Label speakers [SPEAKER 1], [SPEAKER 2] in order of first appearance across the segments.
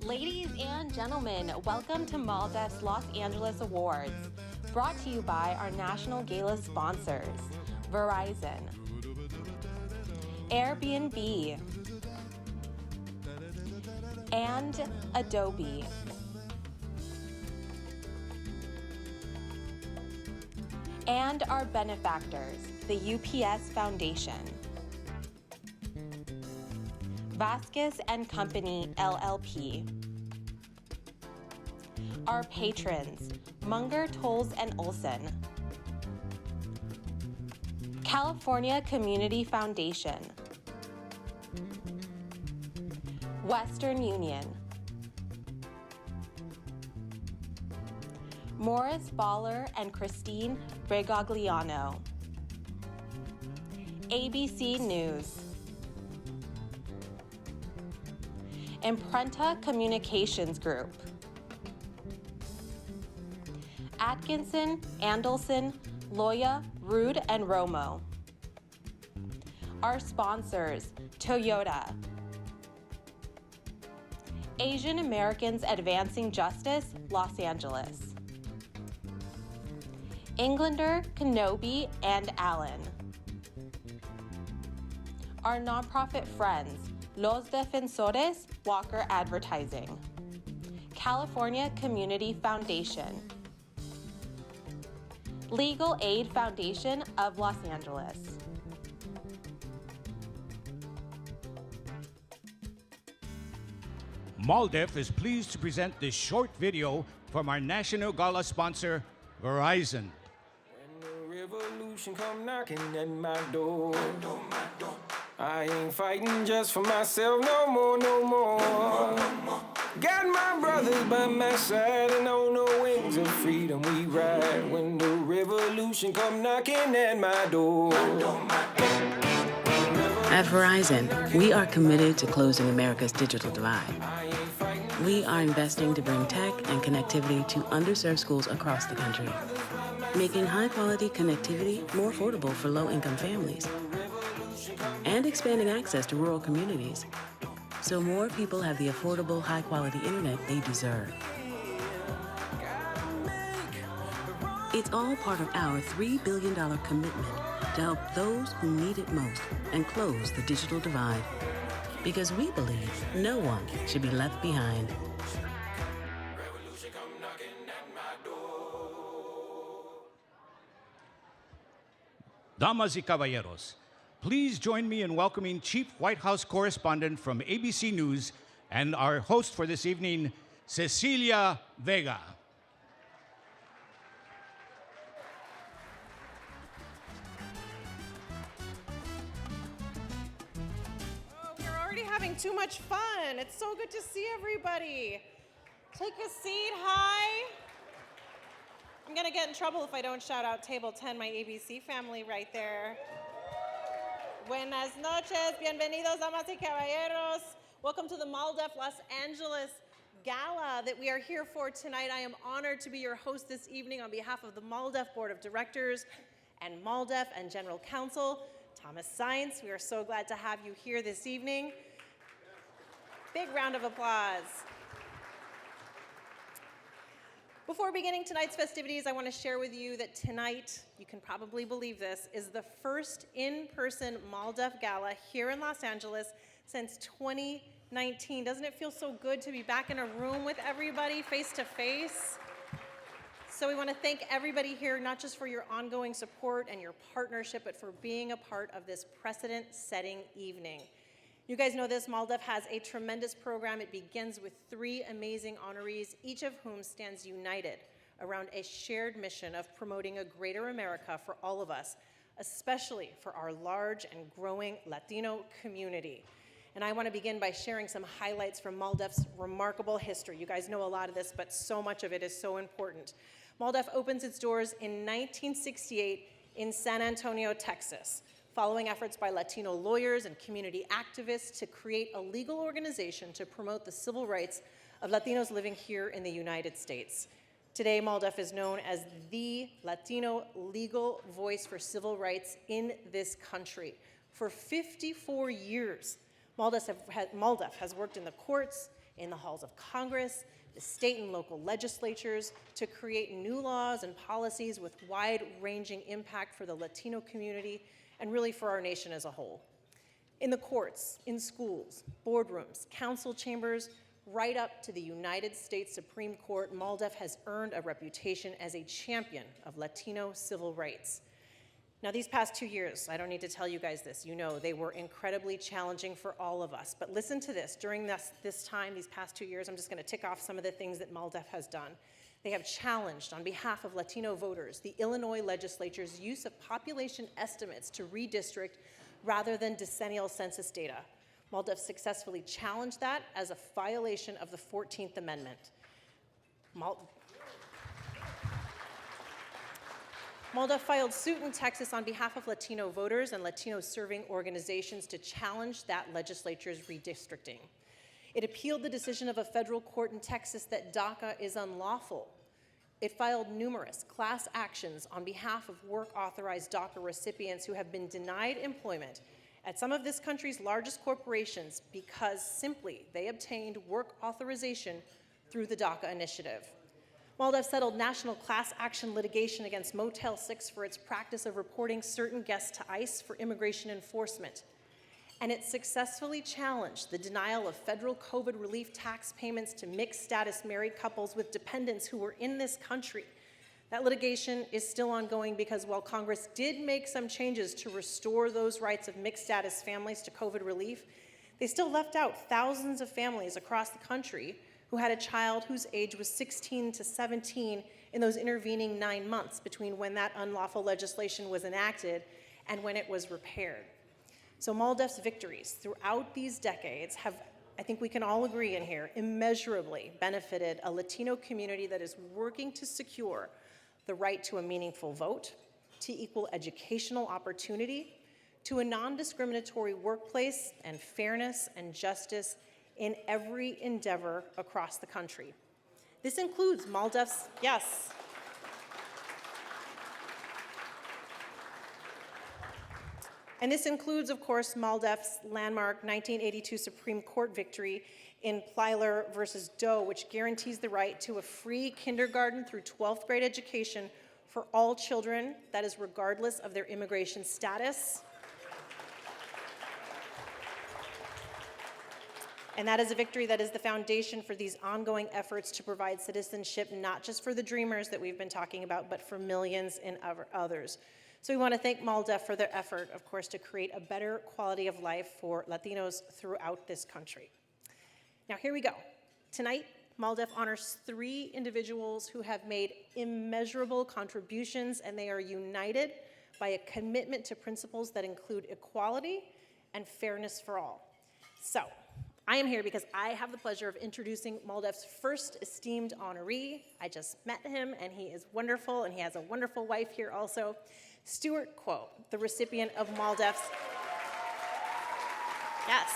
[SPEAKER 1] Ladies and gentlemen, welcome to MALDEF's Los Angeles Awards, brought to you by our national gala sponsors, Verizon, Airbnb, and Adobe. And our benefactors, the UPS Foundation, Vasquez and Company, LLP. Our patrons, Munger, Tolles, and Olson. California Community Foundation. Western Union. Morris Baller and Christine Regagliano. ABC News. Imprenta Communications Group. Atkinson, Andelson, Loya, Rude, and Romo. Our sponsors, Toyota. Asian Americans Advancing Justice, Los Angeles. Englander, Kenobi, and Allen. Our nonprofit friends, Los Defensores, Walker Advertising. California Community Foundation. Legal Aid Foundation of Los Angeles.
[SPEAKER 2] MALDEF is pleased to present this short video from our national gala sponsor, Verizon.
[SPEAKER 3] When the revolution come knocking at my door, I ain't fighting just for myself no more, no more. Got my brothers by my side, and on the wings of freedom we ride. When the revolution come knocking at my door.
[SPEAKER 4] At Verizon, we are committed to closing America's digital divide. We are investing to bring tech and connectivity to underserved schools across the country, making high-quality connectivity more affordable for low-income families, and expanding access to rural communities so more people have the affordable, high-quality internet they deserve. It's all part of our $3 billion commitment to help those who need it most and close the digital divide. Because we believe no one should be left behind.
[SPEAKER 2] Damas y caballeros, please join me in welcoming Chief White House Correspondent from ABC News and our host for this evening, Cecilia Vega.
[SPEAKER 5] We're already having too much fun. It's so good to see everybody. Take a seat. Hi. I'm going to get in trouble if I don't shout out Table 10, my ABC family right there. Buenas noches, bienvenidos, damas y caballeros. Welcome to the MALDEF Los Angeles Gala that we are here for tonight. I am honored to be your host this evening on behalf of the MALDEF Board of Directors and MALDEF and General Counsel, Thomas Science. We are so glad to have you here this evening. Big round of applause. Before beginning tonight's festivities, I want to share with you that tonight, you can probably believe this, is the first in-person MALDEF Gala here in Los Angeles since 2019. Doesn't it feel so good to be back in a room with everybody face to face? So we want to thank everybody here, not just for your ongoing support and your partnership, but for being a part of this precedent-setting evening. You guys know this, MALDEF has a tremendous program. It begins with 3 amazing honorees, each of whom stands united around a shared mission of promoting a greater America for all of us, especially for our large and growing Latino community. And I want to begin by sharing some highlights from MALDEF's remarkable history. You guys know a lot of this, but so much of it is so important. MALDEF opens its doors in 1968 in San Antonio, Texas, following efforts by Latino lawyers and community activists to create a legal organization to promote the civil rights of Latinos living here in the United States. Today, MALDEF is known as the Latino legal voice for civil rights in this country. For 54 years, MALDEF has worked in the courts, in the halls of Congress, the state and local legislatures, to create new laws and policies with wide-ranging impact for the Latino community and really for our nation as a whole. In the courts, in schools, boardrooms, council chambers, right up to the United States Supreme Court, MALDEF has earned a reputation as a champion of Latino civil rights. Now, these past 2 years, I don't need to tell you guys this, you know they were incredibly challenging for all of us. But listen to this, during this time, these past 2 years, I'm just gonna tick off some of the things that MALDEF has done. They have challenged, on behalf of Latino voters, the Illinois legislature's use of population estimates to redistrict rather than decennial census data. MALDEF successfully challenged that as a violation of the 14th Amendment. MALDEF filed suit in Texas on behalf of Latino voters and Latino serving organizations to challenge that legislature's redistricting. It appealed the decision of a federal court in Texas that DACA is unlawful. It filed numerous class actions on behalf of work-authorized DACA recipients who have been denied employment at some of this country's largest corporations because simply they obtained work authorization through the DACA initiative. MALDEF settled national class action litigation against Motel 6 for its practice of reporting certain guests to ICE for immigration enforcement. And it successfully challenged the denial of federal COVID relief tax payments to mixed-status married couples with dependents who were in this country. That litigation is still ongoing because while Congress did make some changes to restore those rights of mixed-status families to COVID relief, they still left out thousands of families across the country who had a child whose age was 16 to 17 in those intervening 9 months between when that unlawful legislation was enacted and when it was repaired. So MALDEF's victories throughout these decades have, I think we can all agree in here, immeasurably benefited a Latino community that is working to secure the right to a meaningful vote, to equal educational opportunity, to a non-discriminatory workplace, and fairness and justice in every endeavor across the country. This includes MALDEF's, yes. And this includes, of course, MALDEF's landmark 1982 Supreme Court victory in Plyler versus Doe, which guarantees the right to a free kindergarten through 12th grade education for all children, that is regardless of their immigration status. And that is a victory that is the foundation for these ongoing efforts to provide citizenship, not just for the dreamers that we've been talking about, but for millions and others. So we want to thank MALDEF for their effort, of course, to create a better quality of life for Latinos throughout this country. Now, here we go. Tonight, MALDEF honors 3 individuals who have made immeasurable contributions, and they are united by a commitment to principles that include equality and fairness for all. So, I am here because I have the pleasure of introducing MALDEF's first esteemed honoree. I just met him, and he is wonderful, and he has a wonderful wife here also. Stuart Quo, the recipient of MALDEF's, yes.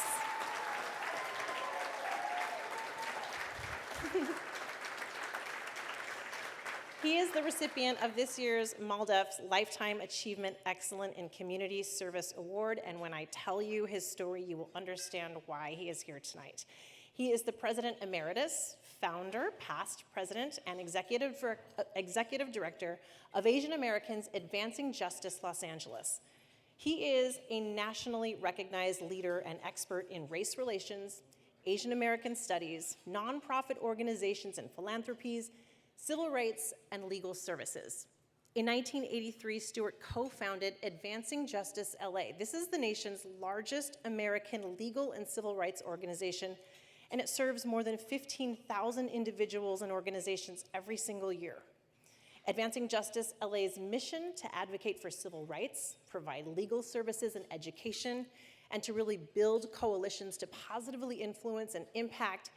[SPEAKER 5] He is the recipient of this year's MALDEF's Lifetime Achievement Excellent in Community Service Award, and when I tell you his story, you will understand why he is here tonight. He is the President Emeritus, founder, past president, and executive director of Asian Americans Advancing Justice Los Angeles. He is a nationally recognized leader and expert in race relations, Asian American studies, nonprofit organizations and philanthropies, civil rights, and legal services. In 1983, Stuart co-founded Advancing Justice LA. This is the nation's largest American legal and civil rights organization, and it serves more than 15,000 individuals and organizations every single year. Advancing Justice LA's mission to advocate for civil rights, provide legal services and education, and to really build coalitions to positively influence and impact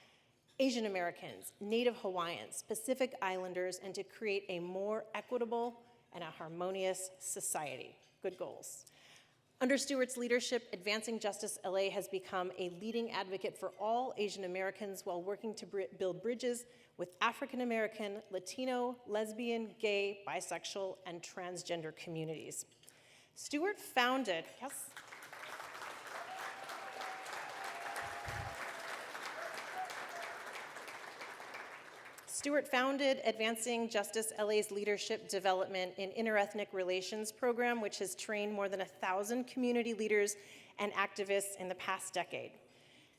[SPEAKER 5] Asian Americans, Native Hawaiians, Pacific Islanders, and to create a more equitable and a harmonious society. Good goals. Under Stuart's leadership, Advancing Justice LA has become a leading advocate for all Asian Americans while working to build bridges with African American, Latino, lesbian, gay, bisexual, and transgender communities. Stuart founded, yes? Stewart founded Advancing Justice LA's Leadership Development in Interethnic Relations program, which has trained more than 1,000 community leaders and activists in the past decade.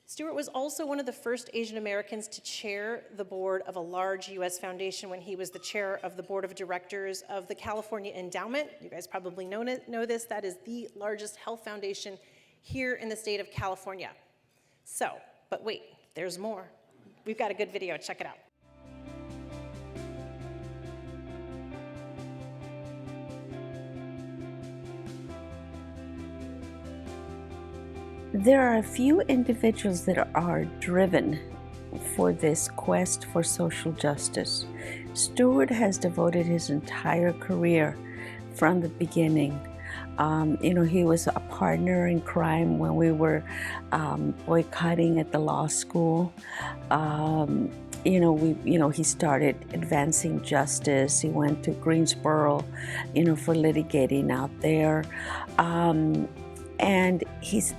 [SPEAKER 5] Stewart was also one of the first Asian Americans to chair the board of a large US foundation when he was the chair of the board of directors of the California Endowment. You guys probably know this. That is the largest health foundation here in the state of California. So, but wait, there's more. We've got a good video, check it out.
[SPEAKER 6] There are a few individuals that are driven for this quest for social justice. Stewart has devoted his entire career from the beginning. He was a partner in crime when we were boycotting at the law school. He started advancing justice. He went to Greensboro, for litigating out there. And he's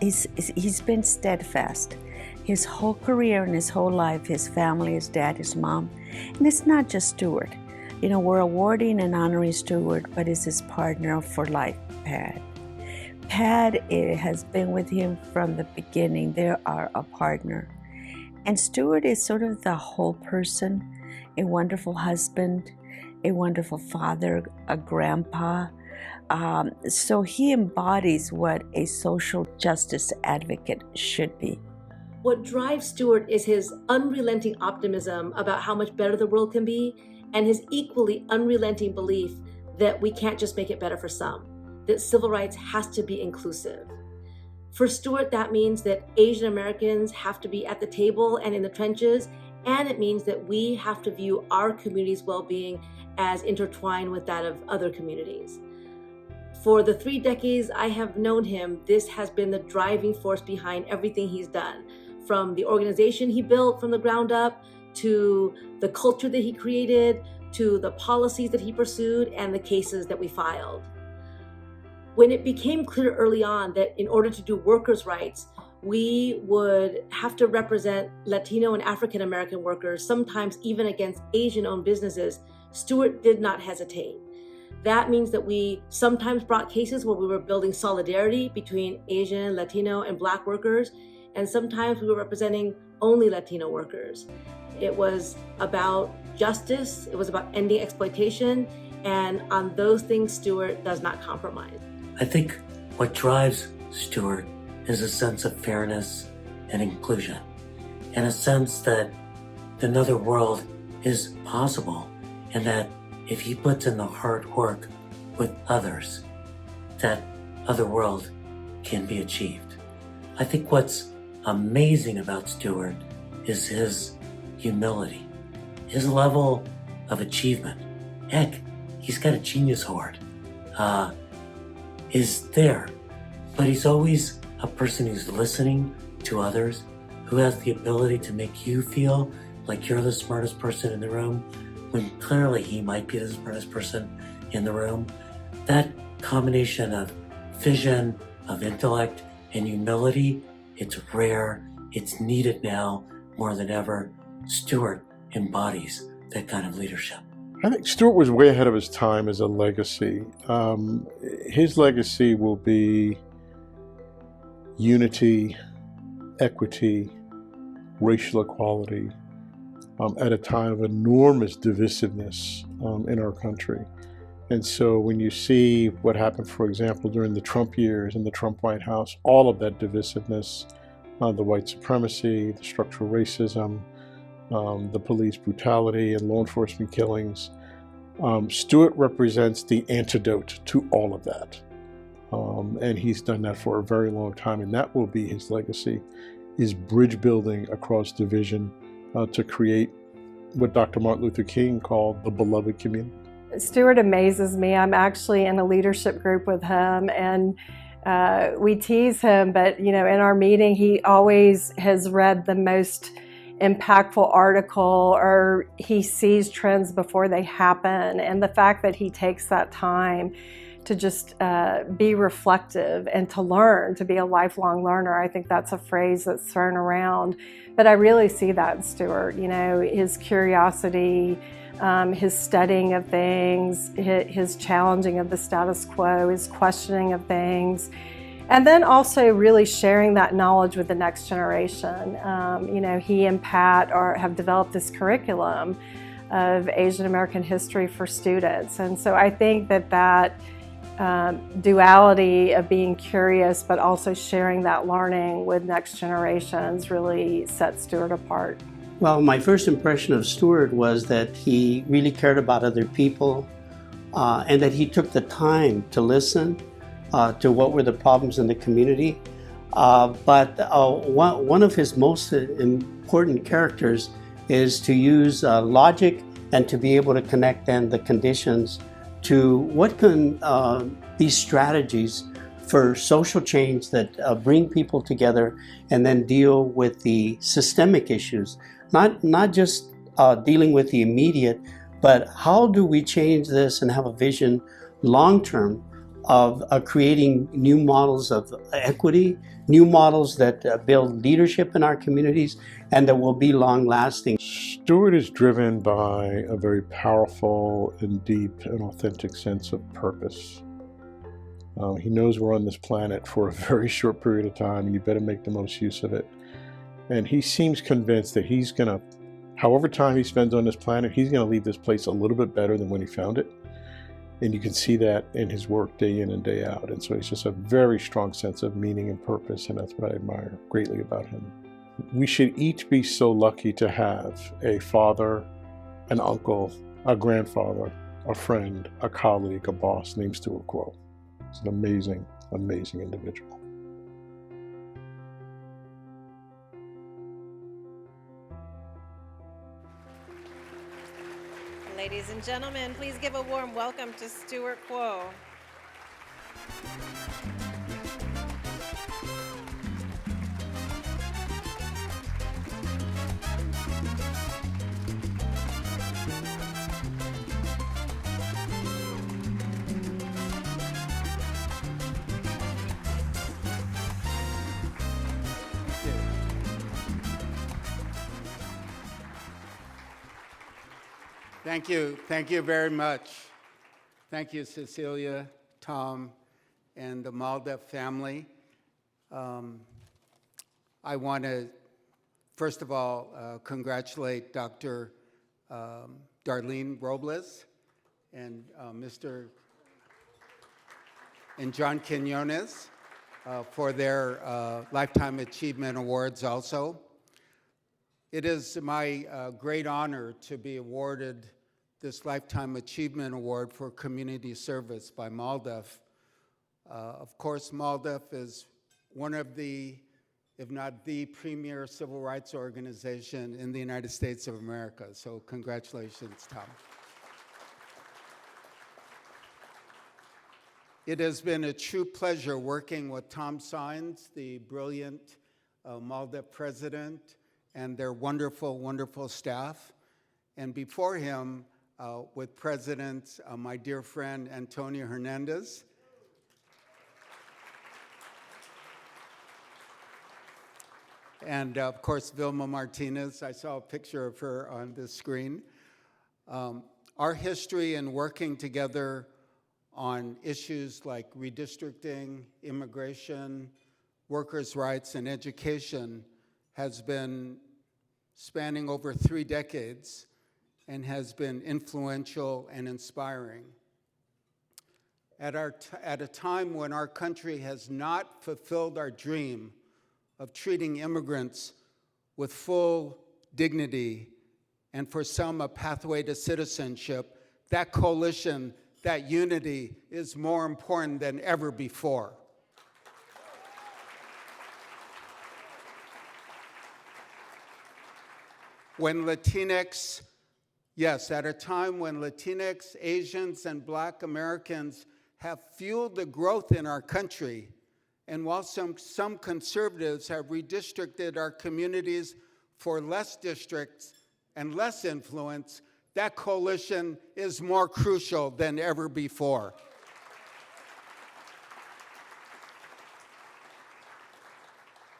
[SPEAKER 6] been steadfast his whole career and his whole life, his family, his dad, his mom. And it's not just Stewart. We're awarding and honoring Stewart, but it's his partner for life, Pad. Pad has been with him from the beginning. They are a partner. And Stewart is sort of the whole person, a wonderful husband, a wonderful father, a grandpa. So he embodies what a social justice advocate should be.
[SPEAKER 7] What drives Stewart is his unrelenting optimism about how much better the world can be, and his equally unrelenting belief that we can't just make it better for some, that civil rights has to be inclusive. For Stewart, that means that Asian Americans have to be at the table and in the trenches, and it means that we have to view our community's well-being as intertwined with that of other communities. For the 3 decades I have known him, this has been the driving force behind everything he's done, from the organization he built from the ground up, to the culture that he created, to the policies that he pursued, and the cases that we filed. When it became clear early on that in order to do workers' rights, we would have to represent Latino and African American workers, sometimes even against Asian-owned businesses, Stewart did not hesitate. That means that we sometimes brought cases where we were building solidarity between Asian, Latino, and Black workers, and sometimes we were representing only Latino workers. It was about justice, it was about ending exploitation, and on those things, Stewart does not compromise.
[SPEAKER 8] I think what drives Stewart is a sense of fairness and inclusion, and a sense that another world is possible, and that if he puts in the hard work with others, that other world can be achieved. I think what's amazing about Stewart is his humility, his level of achievement. Heck, he's got a Genius Award, is there, but he's always a person who's listening to others, who has the ability to make you feel like you're the smartest person in the room, when clearly he might be the smartest person in the room. That combination of vision, of intellect, and humility, it's rare, it's needed now more than ever. Stewart embodies that kind of leadership.
[SPEAKER 9] I think Stewart was way ahead of his time as a legacy. His legacy will be unity, equity, racial equality, at a time of enormous divisiveness in our country. And so when you see what happened, for example, during the Trump years in the Trump White House, all of that divisiveness, the white supremacy, the structural racism, the police brutality and law enforcement killings, Stewart represents the antidote to all of that. And he's done that for a very long time, and that will be his legacy, is bridge building across division to create what Dr. Martin Luther King called the beloved community.
[SPEAKER 10] Stewart amazes me. I'm actually in a leadership group with him, and we tease him, but in our meeting, he always has read the most impactful article, or he sees trends before they happen. And the fact that he takes that time to just be reflective and to learn, to be a lifelong learner. I think that's a phrase that's thrown around, but I really see that in Stuart. You know, his curiosity, his studying of things, his challenging of the status quo, his questioning of things, and then also really sharing that knowledge with the next generation. You know, he and Pat have developed this curriculum of Asian American history for students. And so I think that duality of being curious but also sharing that learning with next generations really sets Stuart apart.
[SPEAKER 11] Well, my first impression of Stuart was that he really cared about other people and that he took the time to listen to what were the problems in the community. But one of his most important characters is to use logic and to be able to connect then the conditions to what can be strategies for social change that bring people together and then deal with the systemic issues. Not just dealing with the immediate, but how do we change this and have a vision long-term of creating new models of equity, new models that build leadership in our communities and that will be long-lasting.
[SPEAKER 9] Stuart is driven by a very powerful and deep and authentic sense of purpose. He knows we're on this planet for a very short period of time and you better make the most use of it. And he seems convinced that he's gonna, however time he spends on this planet, he's gonna leave this place a little bit better than when he found it. And you can see that in his work day in and day out. And so he's just a very strong sense of meaning and purpose, and that's what I admire greatly about him. We should each be so lucky to have a father, an uncle, a grandfather, a friend, a colleague, a boss named Stuart Quo. He's an amazing, amazing individual.
[SPEAKER 5] Ladies and gentlemen, please give a warm welcome to Stuart Quo.
[SPEAKER 12] Thank you. Thank you very much. Thank you, Cecilia, Tom, and the MALDEF family. I want to, first of all, congratulate Dr. Darlene Robles and and John Quinones for their Lifetime Achievement Awards also. It is my great honor to be awarded this Lifetime Achievement Award for Community Service by MALDEF. Of course, MALDEF is one of the, if not the premier civil rights organization in the United States of America. So congratulations, Tom. It has been a true pleasure working with Tom Sines, the brilliant MALDEF president, and their wonderful, wonderful staff. And before him, with President, my dear friend, Antonio Hernandez. And of course, Vilma Martinez. I saw a picture of her on the screen. Our history in working together on issues like redistricting, immigration, workers' rights, and education has been spanning over 3 decades and has been influential and inspiring. At a time when our country has not fulfilled our dream of treating immigrants with full dignity and for some a pathway to citizenship, that coalition, that unity is more important than ever before. When Latinx, yes, at a time when Latinx, Asians, and Black Americans have fueled the growth in our country, and while some conservatives have redistricted our communities for less districts and less influence, that coalition is more crucial than ever before.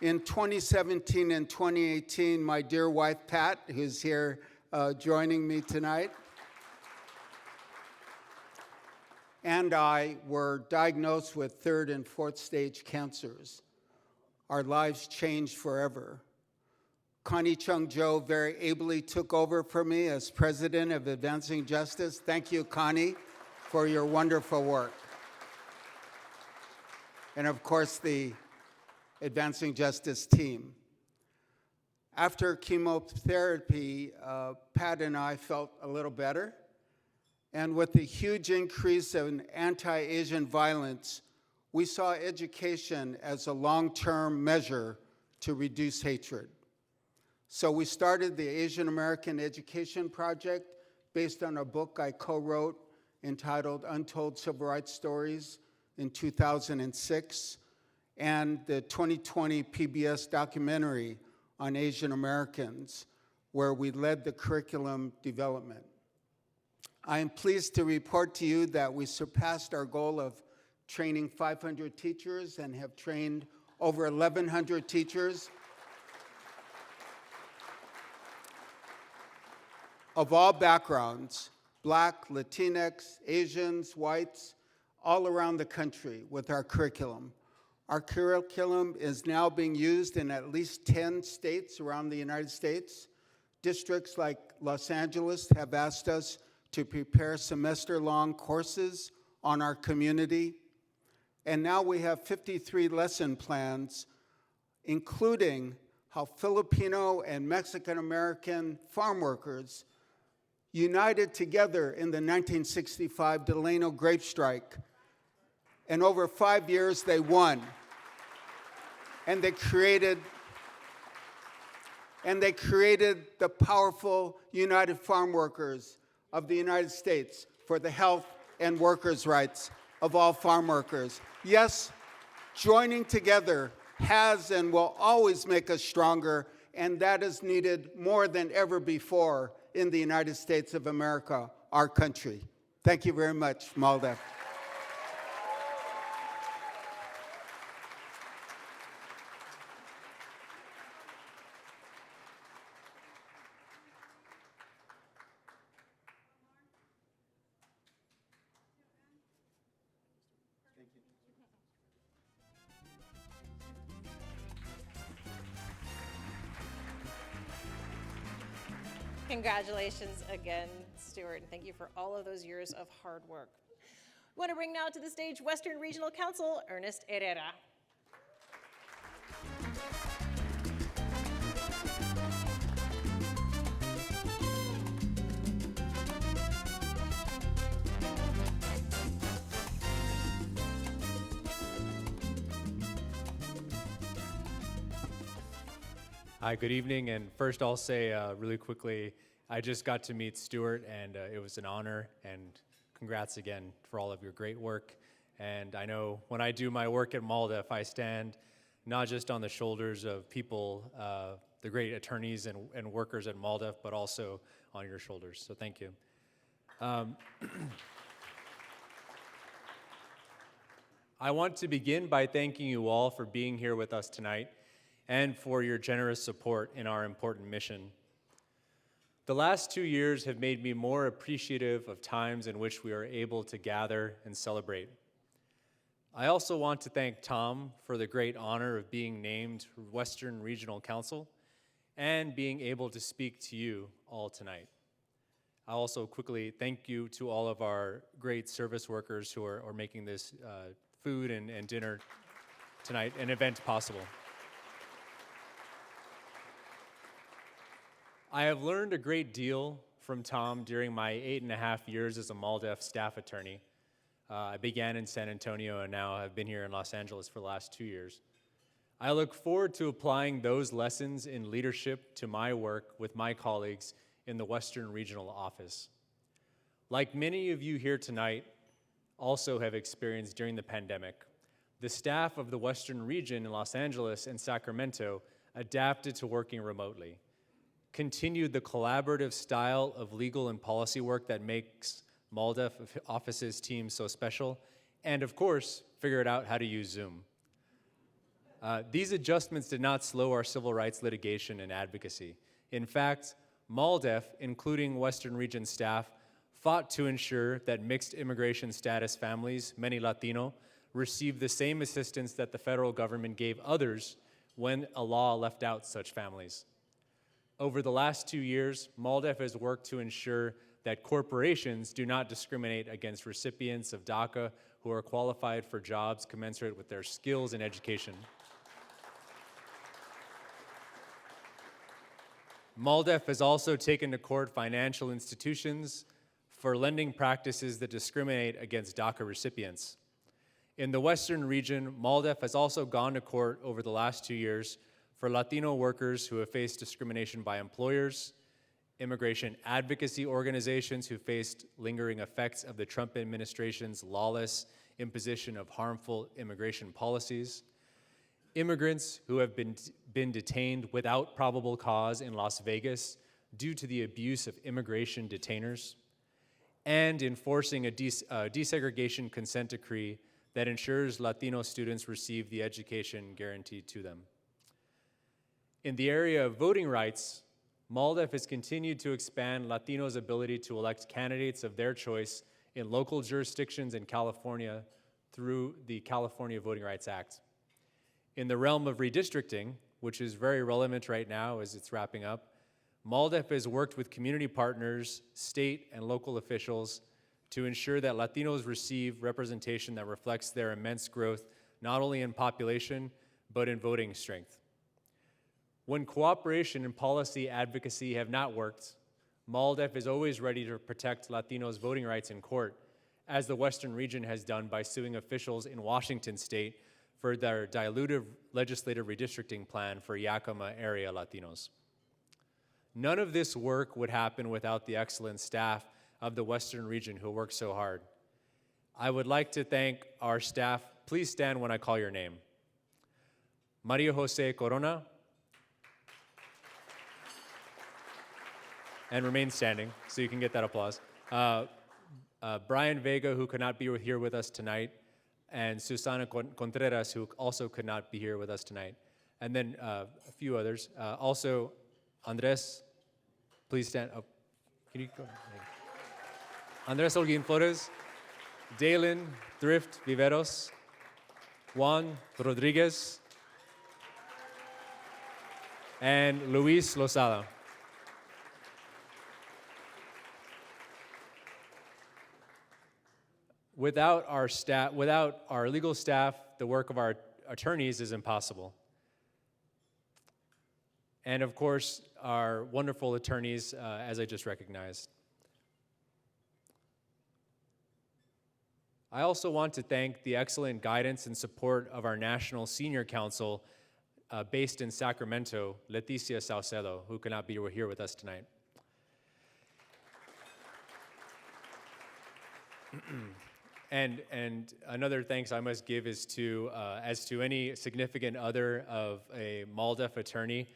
[SPEAKER 12] In 2017 and 2018, my dear wife, Pat, who's here joining me tonight, and I were diagnosed with third and fourth stage cancers. Our lives changed forever. Connie Chung-Jo very ably took over for me as president of Advancing Justice. Thank you, Connie, for your wonderful work. And of course, the Advancing Justice team. After chemotherapy, Pat and I felt a little better. And with the huge increase in anti-Asian violence, we saw education as a long-term measure to reduce hatred. So we started the Asian American Education Project based on a book I co-wrote entitled Untold Civil Rights Stories in 2006, and the 2020 PBS documentary on Asian Americans, where we led the curriculum development. I am pleased to report to you that we surpassed our goal of training 500 teachers and have trained over 1,100 teachers of all backgrounds, Black, Latinx, Asians, whites, all around the country with our curriculum. Our curriculum is now being used in at least 10 states around the United States. Districts like Los Angeles have asked us to prepare semester-long courses on our community. And now we have 53 lesson plans, including how Filipino and Mexican-American farm workers united together in the 1965 Delano grape strike. And over 5 years, they won. And they created the powerful United Farm Workers of the United States for the health and workers' rights of all farm workers. Yes, joining together has and will always make us stronger, and that is needed more than ever before in the United States of America, our country. Thank you very much, MALDEF.
[SPEAKER 5] Congratulations again, Stuart, and thank you for all of those years of hard work. I want to bring now to the stage Western Regional Counsel, Ernest Herrera.
[SPEAKER 13] Hi, good evening, and first I'll say really quickly, I just got to meet Stuart, and it was an honor, and congrats again for all of your great work. And I know when I do my work at MALDEF, I stand not just on the shoulders of people, the great attorneys and workers at MALDEF, but also on your shoulders, so thank you. I want to begin by thanking you all for being here with us tonight and for your generous support in our important mission. The last 2 years have made me more appreciative of times in which we are able to gather and celebrate. I also want to thank Tom for the great honor of being named Western Regional Counsel and being able to speak to you all tonight. I also quickly thank you to all of our great service workers who are making this food and dinner tonight an event possible. I have learned a great deal from Tom during my 8.5 years as a MALDEF staff attorney. I began in San Antonio and now have been here in Los Angeles for the last 2 years. I look forward to applying those lessons in leadership to my work with my colleagues in the Western Regional Office. Like many of you here tonight also have experienced during the pandemic, the staff of the Western Region in Los Angeles and Sacramento adapted to working remotely, continued the collaborative style of legal and policy work that makes MALDEF office's team so special, and of course, figured out how to use Zoom. These adjustments did not slow our civil rights litigation and advocacy. In fact, MALDEF, including Western Region staff, fought to ensure that mixed immigration status families, many Latino, receive the same assistance that the federal government gave others when a law left out such families. Over the last 2 years, MALDEF has worked to ensure that corporations do not discriminate against recipients of DACA who are qualified for jobs commensurate with their skills and education. MALDEF has also taken to court financial institutions for lending practices that discriminate against DACA recipients. In the Western region, MALDEF has also gone to court over the last 2 years for Latino workers who have faced discrimination by employers, immigration advocacy organizations who faced lingering effects of the Trump administration's lawless imposition of harmful immigration policies, immigrants who have been detained without probable cause in Las Vegas due to the abuse of immigration detainers, and enforcing a desegregation consent decree that ensures Latino students receive the education guaranteed to them. In the area of voting rights, MALDEF has continued to expand Latinos' ability to elect candidates of their choice in local jurisdictions in California through the California Voting Rights Act. In the realm of redistricting, which is very relevant right now as it's wrapping up, MALDEF has worked with community partners, state and local officials to ensure that Latinos receive representation that reflects their immense growth, not only in population, but in voting strength. When cooperation and policy advocacy have not worked, MALDEF is always ready to protect Latinos' voting rights in court, as the Western region has done by suing officials in Washington state for their dilutive legislative redistricting plan for Yakima area Latinos. None of this work would happen without the excellent staff of the Western region who work so hard. I would like to thank our staff. Please stand when I call your name. Maria Jose Corona, and remain standing so you can get that applause. Brian Vega, who could not be here with us tonight, and Susana Contreras, who also could not be here with us tonight. And then a few others. Also, Andres, please stand up. Can you go? Andres Holguin Flores, Dalen Thrift Viveros, Juan Rodriguez, and Luis Lozada. Without our staff, without our legal staff, the work of our attorneys is impossible. And of course, our wonderful attorneys, as I just recognized. I also want to thank the excellent guidance and support of our National Senior Counsel based in Sacramento, Leticia Saucedo, who cannot be here with us tonight. And another thanks I must give is to, as to any significant other of a MALDEF attorney,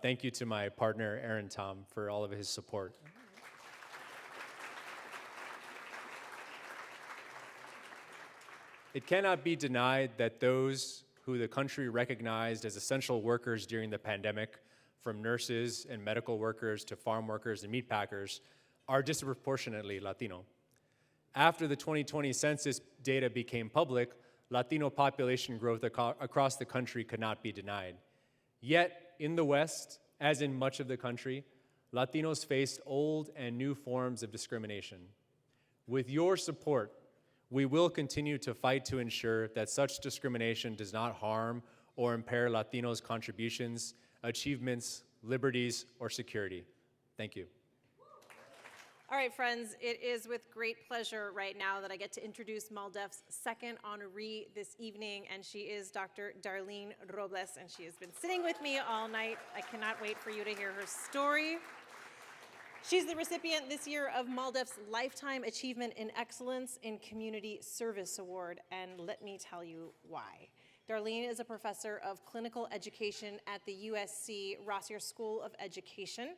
[SPEAKER 13] thank you to my partner, Aaron Tom, for all of his support. It cannot be denied that those who the country recognized as essential workers during the pandemic, from nurses and medical workers to farm workers and meat packers, are disproportionately Latino. After the 2020 census data became public, Latino population growth across the country could not be denied. Yet, in the West, as in much of the country, Latinos faced old and new forms of discrimination. With your support, we will continue to fight to ensure that such discrimination does not harm or impair Latinos' contributions, achievements, liberties, or security. Thank you.
[SPEAKER 5] All right, friends, it is with great pleasure right now that I get to introduce MALDEF's second honoree this evening, and she is Dr. Darlene Robles, and she has been sitting with me all night. I cannot wait for you to hear her story. She's the recipient this year of MALDEF's Lifetime Achievement in Excellence in Community Service Award, and let me tell you why. Darlene is a professor of clinical education at the USC Rossier School of Education.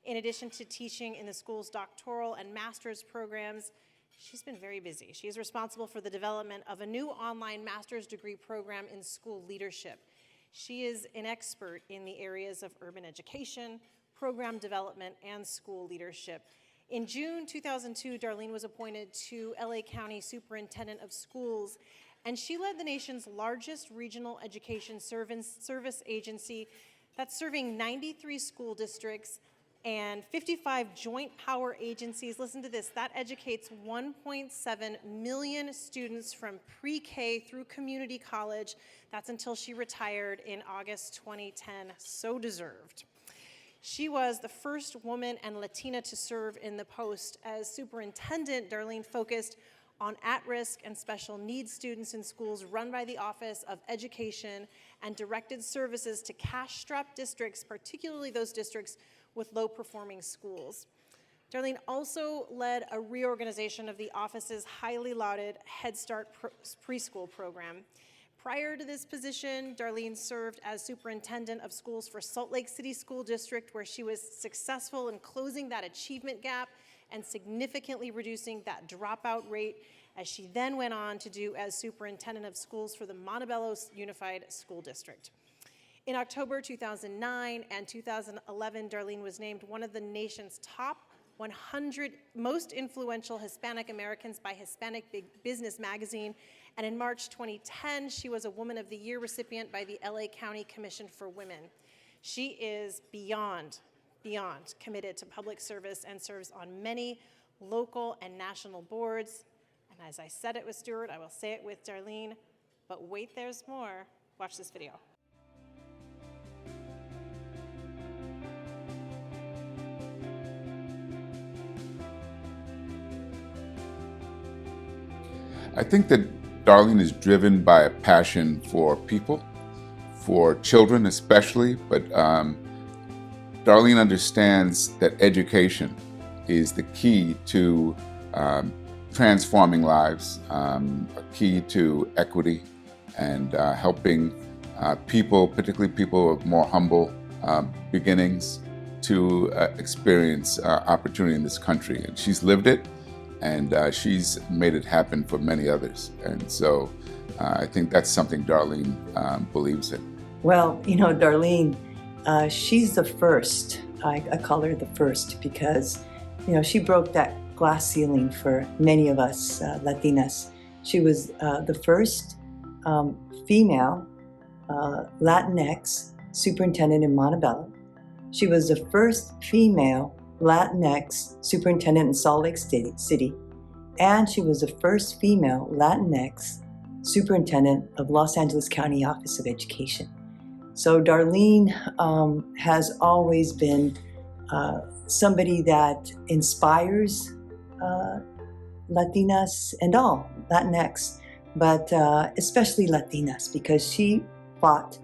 [SPEAKER 5] In addition to teaching in the school's doctoral and master's programs, she's been very busy. She is responsible for the development of a new online master's degree program in school leadership. She is an expert in the areas of urban education, program development, and school leadership. In June 2002, Darlene was appointed to LA County Superintendent of Schools, and she led the nation's largest regional education service agency that's serving 93 school districts and 55 joint power agencies. Listen to this, that educates 1.7 million students from pre-K through community college. That's until she retired in August 2010, so deserved. She was the first woman and Latina to serve in the post. As superintendent, Darlene focused on at-risk and special needs students in schools run by the Office of Education and directed services to cash-strapped districts, particularly those districts with low-performing schools. Darlene also led a reorganization of the office's highly lauded Head Start preschool program. Prior to this position, Darlene served as superintendent of schools for Salt Lake City School District, where she was successful in closing that achievement gap and significantly reducing that dropout rate, as she then went on to do as superintendent of schools for the Montebello Unified School District. In October 2009 and 2011, Darlene was named one of the nation's top 100 most influential Hispanic Americans by Hispanic Business Magazine. And in March 2010, she was a Woman of the Year recipient by the LA County Commission for Women. She is beyond committed to public service and serves on many local and national boards. And as I said it with Stuart, I will say it with Darlene, but wait, there's more. Watch this video.
[SPEAKER 14] I think that Darlene is driven by a passion for people, for children especially, but Darlene understands that education is the key to transforming lives, a key to equity and helping people, particularly people of more humble beginnings, to experience opportunity in this country. And she's lived it. And she's made it happen for many others. And so I think that's something Darlene believes in.
[SPEAKER 15] Well, you know, Darlene, she's the first. I call her the first because, you know, she broke that glass ceiling for many of us Latinas. She was the first female Latinx superintendent in Montebello. She was the first female Latinx superintendent in Salt Lake City, and she was the first female Latinx superintendent of Los Angeles County Office of Education. So Darlene has always been somebody that inspires Latinas and all Latinx, but especially Latinas, because she fought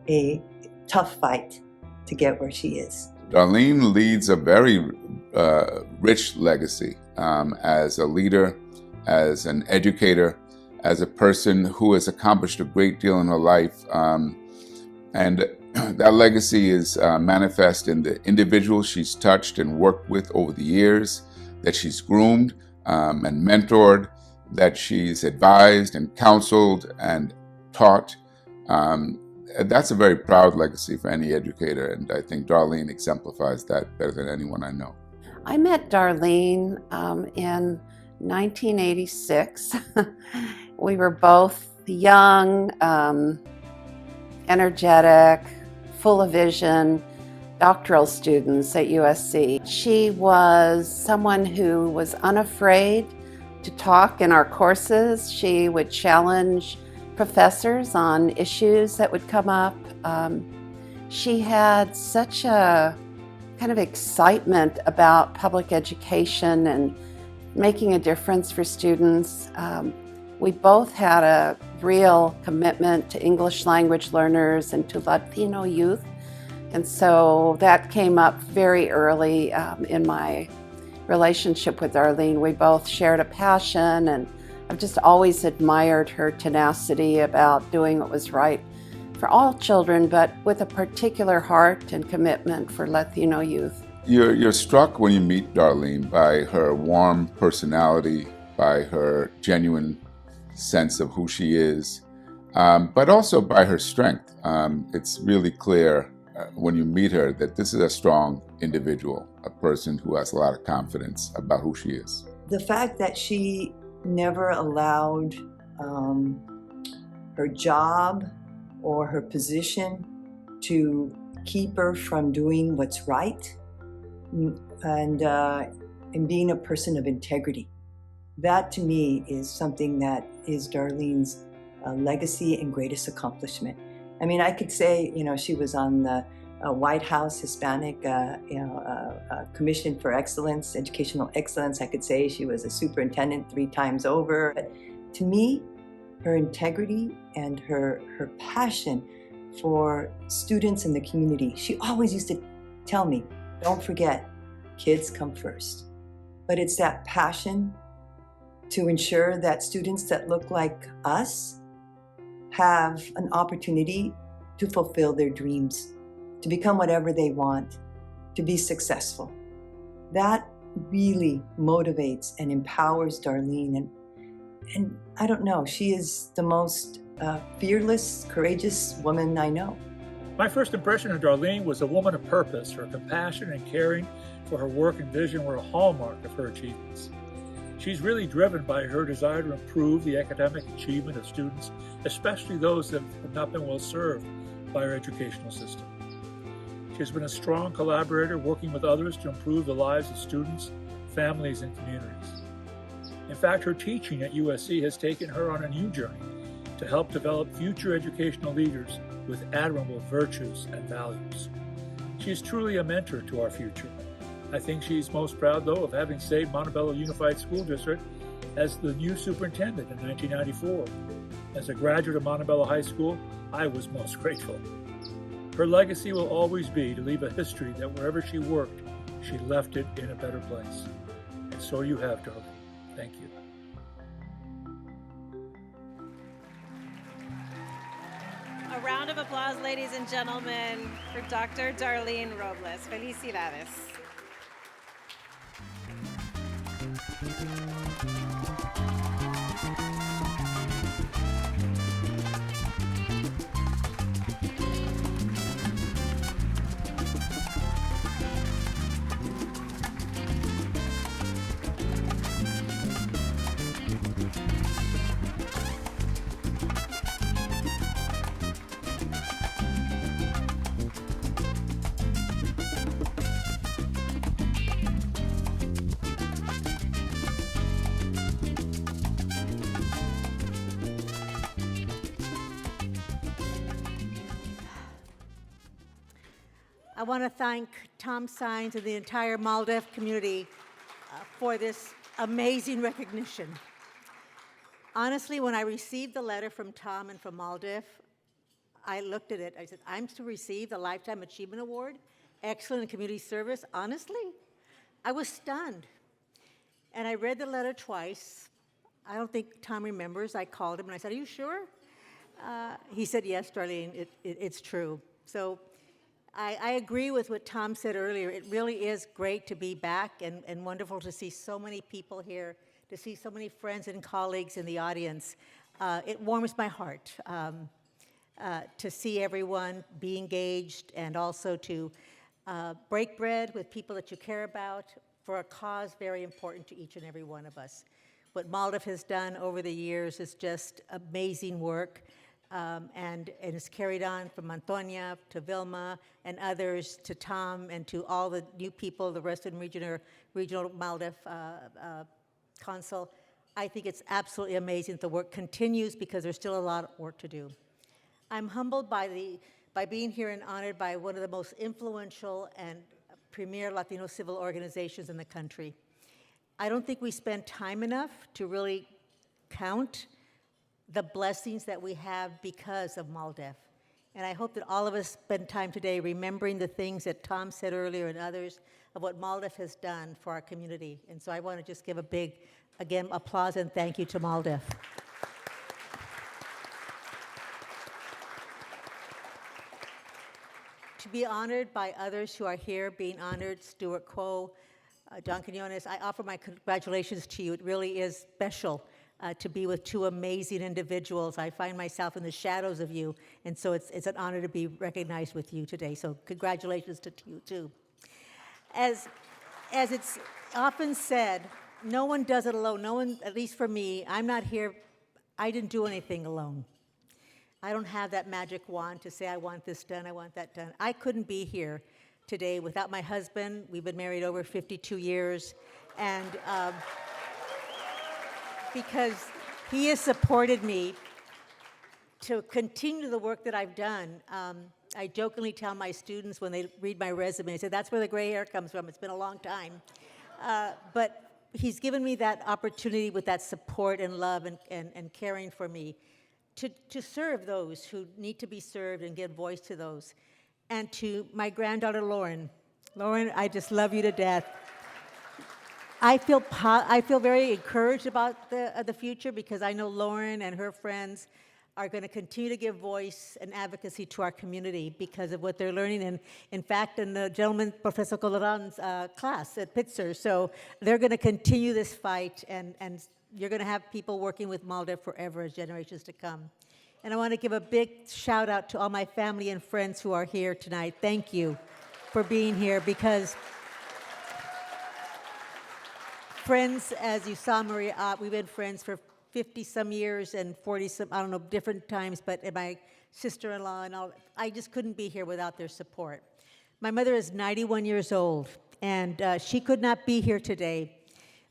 [SPEAKER 15] a tough fight to get where she is.
[SPEAKER 14] Darlene leads a very rich legacy as a leader, as an educator, as a person who has accomplished a great deal in her life. And that legacy is manifest in the individuals she's touched and worked with over the years, that she's groomed and mentored, that she's advised and counseled and taught. That's a very proud legacy for any educator, and I think Darlene exemplifies that better than anyone I know.
[SPEAKER 16] I met Darlene in 1986. We were both young, energetic, full of vision, doctoral students at USC. She was someone who was unafraid to talk in our courses. She would challenge professors on issues that would come up. She had such a kind of excitement about public education and making a difference for students. We both had a real commitment to English language learners and to Latino youth. And so that came up very early in my relationship with Darlene. We both shared a passion, and I've just always admired her tenacity about doing what was right for all children, but with a particular heart and commitment for Latino youth.
[SPEAKER 14] You're struck when you meet Darlene by her warm personality, by her genuine sense of who she is, but also by her strength. It's really clear when you meet her that this is a strong individual, a person who has a lot of confidence about who she is.
[SPEAKER 15] The fact that she never allowed her job or her position to keep her from doing what's right and being a person of integrity. That to me is something that is Darlene's legacy and greatest accomplishment. I mean, I could say, she was on the White House Hispanic Commission for Excellence, Educational Excellence. I could say she was a superintendent 3 times over. But to me, her integrity and her passion for students in the community, she always used to tell me, don't forget, kids come first. But it's that passion to ensure that students that look like us have an opportunity to fulfill their dreams, to become whatever they want, to be successful. That really motivates and empowers Darlene. And I don't know, she is the most fearless, courageous woman I know.
[SPEAKER 17] My first impression of Darlene was a woman of purpose. Her compassion and caring for her work and vision were a hallmark of her achievements. She's really driven by her desire to improve the academic achievement of students, especially those that have not been well served by our educational system. She has been a strong collaborator, working with others to improve the lives of students, families, and communities. In fact, her teaching at USC has taken her on a new journey to help develop future educational leaders with admirable virtues and values. She is truly a mentor to our future. I think she's most proud, though, of having saved Montebello Unified School District as the new superintendent in 1994. As a graduate of Montebello High School, I was most grateful. Her legacy will always be to leave a history that wherever she worked, she left it in a better place. And so you have, Darlene. Thank you.
[SPEAKER 5] A round of applause, ladies and gentlemen, for Dr. Darlene Robles. Felicidades.
[SPEAKER 18] I want to thank Tom Sines and the entire MALDEF community for this amazing recognition. Honestly, when I received the letter from Tom and from MALDEF, I looked at it. I said, I'm to receive the Lifetime Achievement Award, Excellent in Community Service. Honestly, I was stunned. And I read the letter twice. I don't think Tom remembers. I called him and I said, are you sure? He said, yes, Darlene, it's true. So I agree with what Tom said earlier. It really is great to be back and wonderful to see so many people here, to see so many friends and colleagues in the audience. It warms my heart to see everyone be engaged and also to break bread with people that you care about for a cause very important to each and every one of us. What MALDEF has done over the years is just amazing work. And it's carried on from Antonia to Vilma and others to Tom and to all the new people, the Western Regional MALDEF Council. I think it's absolutely amazing that the work continues because there's still a lot of work to do. I'm humbled by being here and honored by one of the most influential and premier Latino civil organizations in the country. I don't think we spend time enough to really count the blessings that we have because of MALDEF. And I hope that all of us spend time today remembering the things that Tom said earlier and others of what MALDEF has done for our community. And so I want to just give a big, again, applause and thank you to MALDEF. To be honored by others who are here, being honored, Stuart Quo, John Quinones, I offer my congratulations to you. It really is special to be with two amazing individuals. I find myself in the shadows of you, and so it's an honor to be recognized with you today. So congratulations to you too. As it's often said, no one does it alone. No one, at least for me, I'm not here, I didn't do anything alone. I don't have that magic wand to say I want this done, I want that done. I couldn't be here today without my husband. We've been married over 52 years, and because he has supported me to continue the work that I've done. I jokingly tell my students when they read my resume, I say, that's where the gray hair comes from. It's been a long time. But he's given me that opportunity with that support and love and caring for me to serve those who need to be served and give voice to those. And to my granddaughter, Lauren. Lauren, I just love you to death. I feel very encouraged about the future because I know Lauren and her friends are going to continue to give voice and advocacy to our community because of what they're learning. And in fact, in the gentleman, Professor Coloran's class at Pitzer. So they're going to continue this fight, and you're going to have people working with MALDEF forever as generations to come. And I want to give a big shout out to all my family and friends who are here tonight. Thank you for being here, because friends, as you saw, Maria, we've been friends for 50-some years and 40-some, I don't know, different times, but my sister-in-law and all, I just couldn't be here without their support. My mother is 91 years old, and she could not be here today.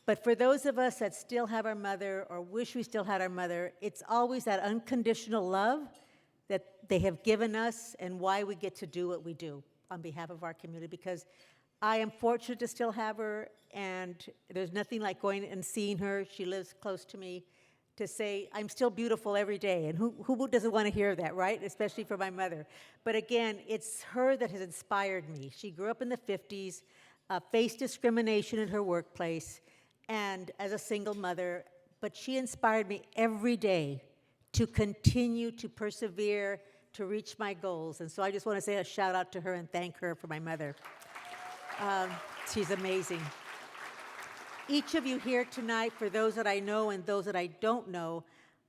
[SPEAKER 18] But for those of us that still have our mother or wish we still had our mother, it's always that unconditional love that they have given us and why we get to do what we do on behalf of our community, because I am fortunate to still have her, and there's nothing like going and seeing her. She lives close to me, to say, I'm still beautiful every day. And who doesn't want to hear that, right? Especially for my mother. But again, it's her that has inspired me. She grew up in the 50s, faced discrimination in her workplace, and as a single mother, but she inspired me every day to continue to persevere, to reach my goals. And so I just want to say a shout out to her and thank her for my mother. She's amazing. Each of you here tonight, for those that I know and those that I don't know,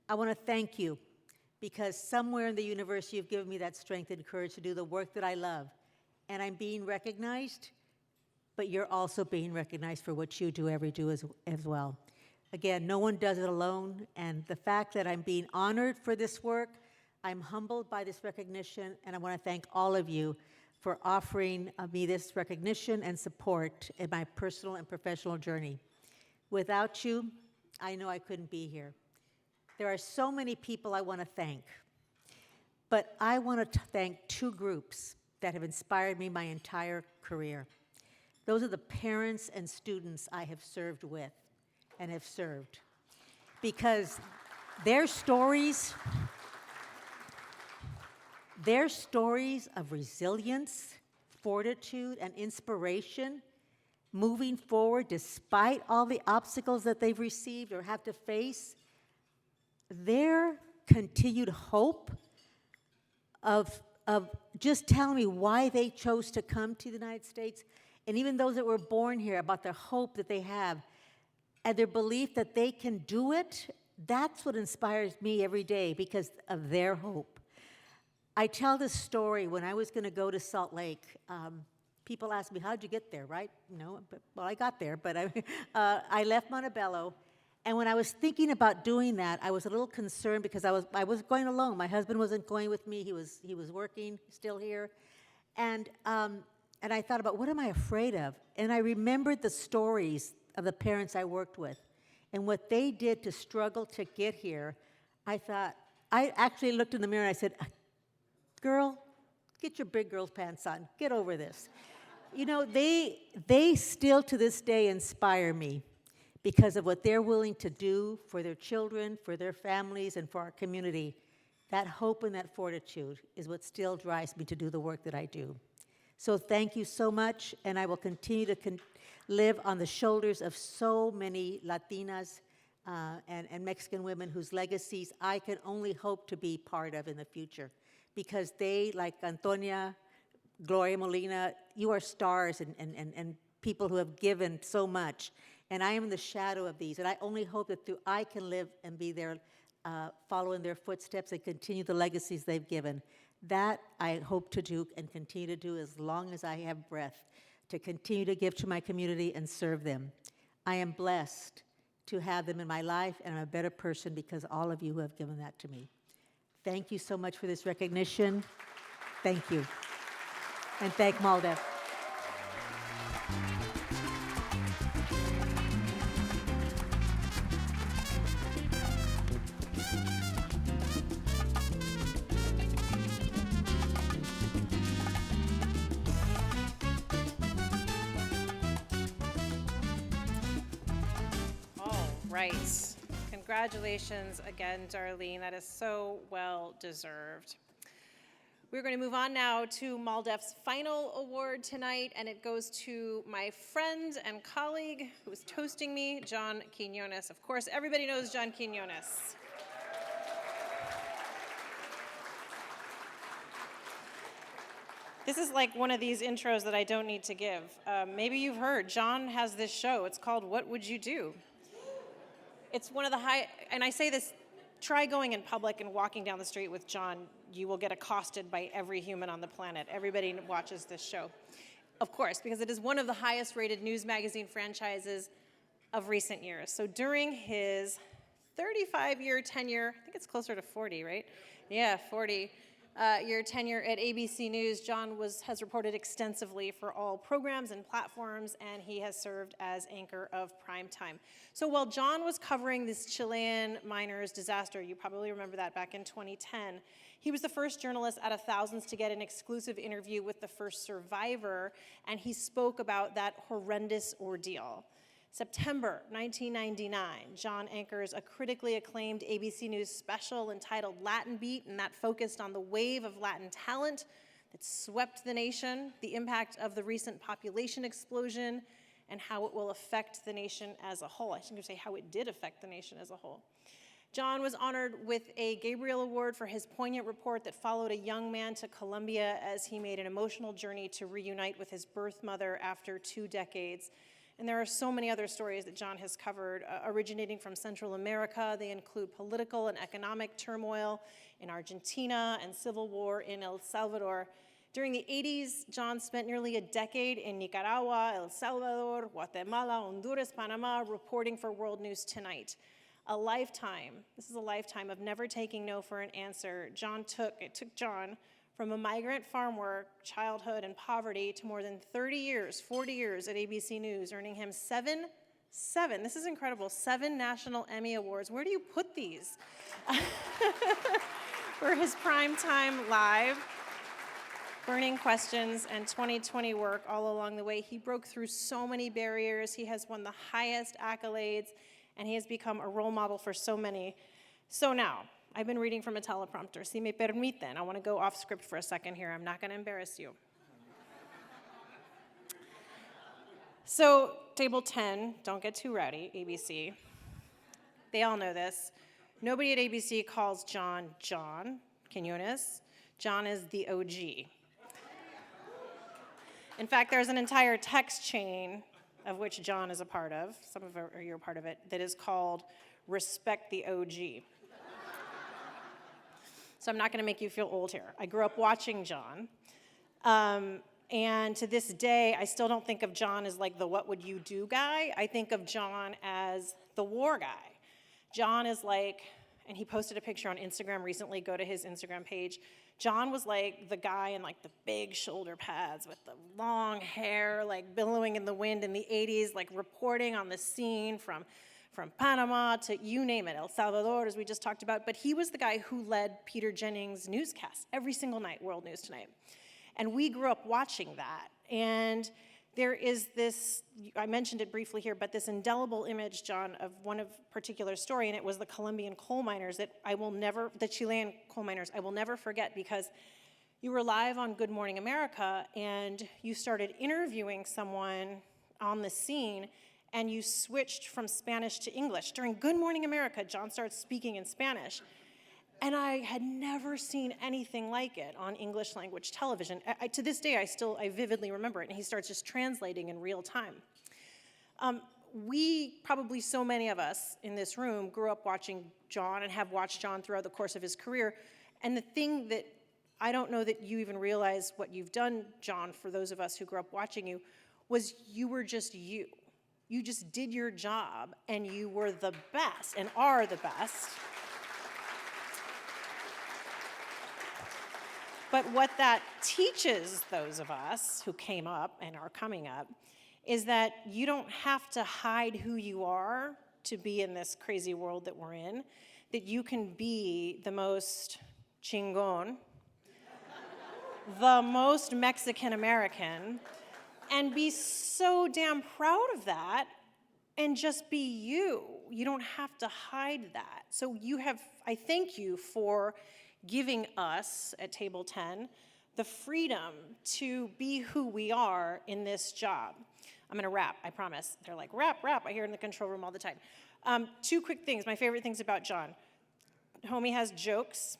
[SPEAKER 18] I want to thank you, because somewhere in the universe you've given me that strength and courage to do the work that I love. And I'm being recognized, but you're also being recognized for what you do every day as well. Again, no one does it alone, and the fact that I'm being honored for this work, I'm humbled by this recognition, and I want to thank all of you for offering me this recognition and support in my personal and professional journey. Without you, I know I couldn't be here. There are so many people I want to thank, but I want to thank two groups that have inspired me my entire career. Those are the parents and students I have served with and have served, because their stories of resilience, fortitude, and inspiration, moving forward despite all the obstacles that they've received or have to face, their continued hope of just telling me why they chose to come to the United States, and even those that were born here, about their hope that they have and their belief that they can do it, that's what inspires me every day because of their hope. I tell this story when I was going to go to Salt Lake. People ask me, how'd you get there, right? Well, I got there, but I left Montebello. And when I was thinking about doing that, I was a little concerned because I was going alone. My husband wasn't going with me. He was working, still here. And I thought about, what am I afraid of? And I remembered the stories of the parents I worked with and what they did to struggle to get here. I actually looked in the mirror and I said, girl, get your big girl's pants on. Get over this. You know, they still to this day inspire me because of what they're willing to do for their children, for their families, and for our community. That hope and that fortitude is what still drives me to do the work that I do. So thank you so much, and I will continue to live on the shoulders of so many Latinas and Mexican women whose legacies I can only hope to be part of in the future. Because they, like Antonia, Gloria Molina, you are stars and people who have given so much. And I am in the shadow of these, and I only hope that through I can live and be there, following their footsteps and continue the legacies they've given. That I hope to do and continue to do as long as I have breath, to continue to give to my community and serve them. I am blessed to have them in my life, and I'm a better person because all of you who have given that to me. Thank you so much for this recognition. Thank you. And thank MALDEF.
[SPEAKER 5] Right. Congratulations again, Darlene. That is so well deserved. We're going to move on now to MALDEF's final award tonight, and it goes to my friend and colleague who is toasting me, John Quinones. Of course, everybody knows John Quinones. This is like one of these intros that I don't need to give. Maybe you've heard, John has this show. It's called What Would You Do? It's one of the and I say this, try going in public and walking down the street with John. You will get accosted by every human on the planet. Everybody watches this show, of course, because it is one of the highest rated news magazine franchises of recent years. So during his 35-year tenure, I think it's closer to 40, right? Yeah, 40. Year tenure at ABC News, John has reported extensively for all programs and platforms, and he has served as anchor of Primetime. So while John was covering this Chilean miners disaster, you probably remember that back in 2010, he was the first journalist out of thousands to get an exclusive interview with the first survivor, and he spoke about that horrendous ordeal. September 1999, John anchors a critically acclaimed ABC News special entitled Latin Beat, and that focused on the wave of Latin talent that swept the nation, the impact of the recent population explosion, and how it will affect the nation as a whole. I should say how it did affect the nation as a whole. John was honored with a Gabriel Award for his poignant report that followed a young man to Colombia as he made an emotional journey to reunite with his birth mother after 2 decades. And there are so many other stories that John has covered, originating from Central America. They include political and economic turmoil in Argentina and civil war in El Salvador. During the 80s, John spent nearly a decade in Nicaragua, El Salvador, Guatemala, Honduras, Panama, reporting for World News Tonight. A lifetime, this is a lifetime of never taking no for an answer. It took John from a migrant farm work, childhood, and poverty to more than 30 years, 40 years at ABC News, earning him seven, this is incredible, 7 National Emmy Awards. Where do you put these? For his Primetime Live, Burning Questions, and 2020 work all along the way. He broke through so many barriers. He has won the highest accolades, and he has become a role model for so many. So now, I've been reading from a teleprompter. Si me permiten, I want to go off script for a second here. I'm not going to embarrass you. So, table 10, don't get too rowdy, ABC. They all know this. Nobody at ABC calls John Quinones. John is the OG. In fact, there's an entire text chain of which John is a part of, some of you are part of it, that is called Respect the OG. So I'm not going to make you feel old here. I grew up watching John. And to this day, I still don't think of John as like the what would you do guy. I think of John as the war guy. John is like, and he posted a picture on Instagram recently, go to his Instagram page. John was like the guy in like the big shoulder pads with the long hair, like billowing in the wind in the 80s, like reporting on the scene from Panama to you name it, El Salvador, as we just talked about. But he was the guy who led Peter Jennings' newscasts every single night, World News Tonight. And we grew up watching that. And there is this, I mentioned it briefly here, but this indelible image, John, of one of particular story, and it was the Colombian coal miners that the Chilean coal miners, I will never forget, because you were live on Good Morning America, and you started interviewing someone on the scene, and you switched from Spanish to English. During Good Morning America, John starts speaking in Spanish. And I had never seen anything like it on English language television. To this day, I vividly remember it, and he starts just translating in real time. probably so many of us in this room grew up watching John and have watched John throughout the course of his career. And the thing that I don't know that you even realize what you've done, John, for those of us who grew up watching you, was you were just you. You just did your job, and you were the best, and are the best. But what that teaches those of us who came up and are coming up is that you don't have to hide who you are to be in this crazy world that we're in, that you can be the most chingon, the most Mexican American, and be so damn proud of that and just be you. You don't have to hide that. So I thank you for giving us at Table 10 the freedom to be who we are in this job. I'm gonna wrap, I promise. They're like, wrap, I hear in the control room all the time. 2 quick things, my favorite things about John. Homie has jokes.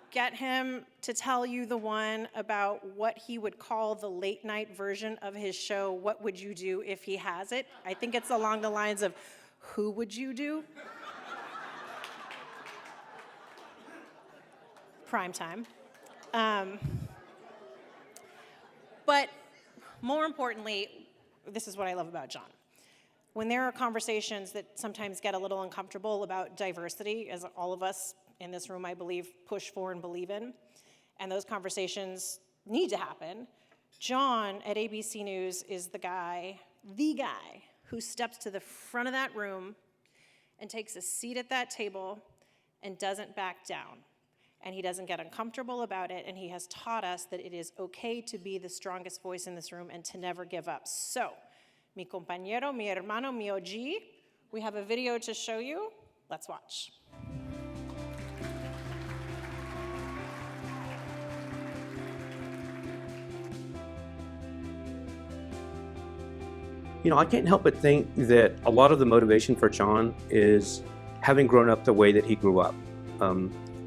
[SPEAKER 5] Get him to tell you the one about what he would call the late night version of his show, What Would You Do If He Has It? I think it's along the lines of, who would you do? Prime time. But more importantly, this is what I love about John. When there are conversations that sometimes get a little uncomfortable about diversity, as all of us in this room, I believe, push for and believe in, and those conversations need to happen, John at ABC News is the guy who steps to the front of that room and takes a seat at that table and doesn't back down. And he doesn't get uncomfortable about it, and he has taught us that it is okay to be the strongest voice in this room and to never give up. So, mi compañero, mi hermano, mi OG, we have a video to show you. Let's watch.
[SPEAKER 19] You know, I can't help but think that a lot of the motivation for John is having grown up the way that he grew up.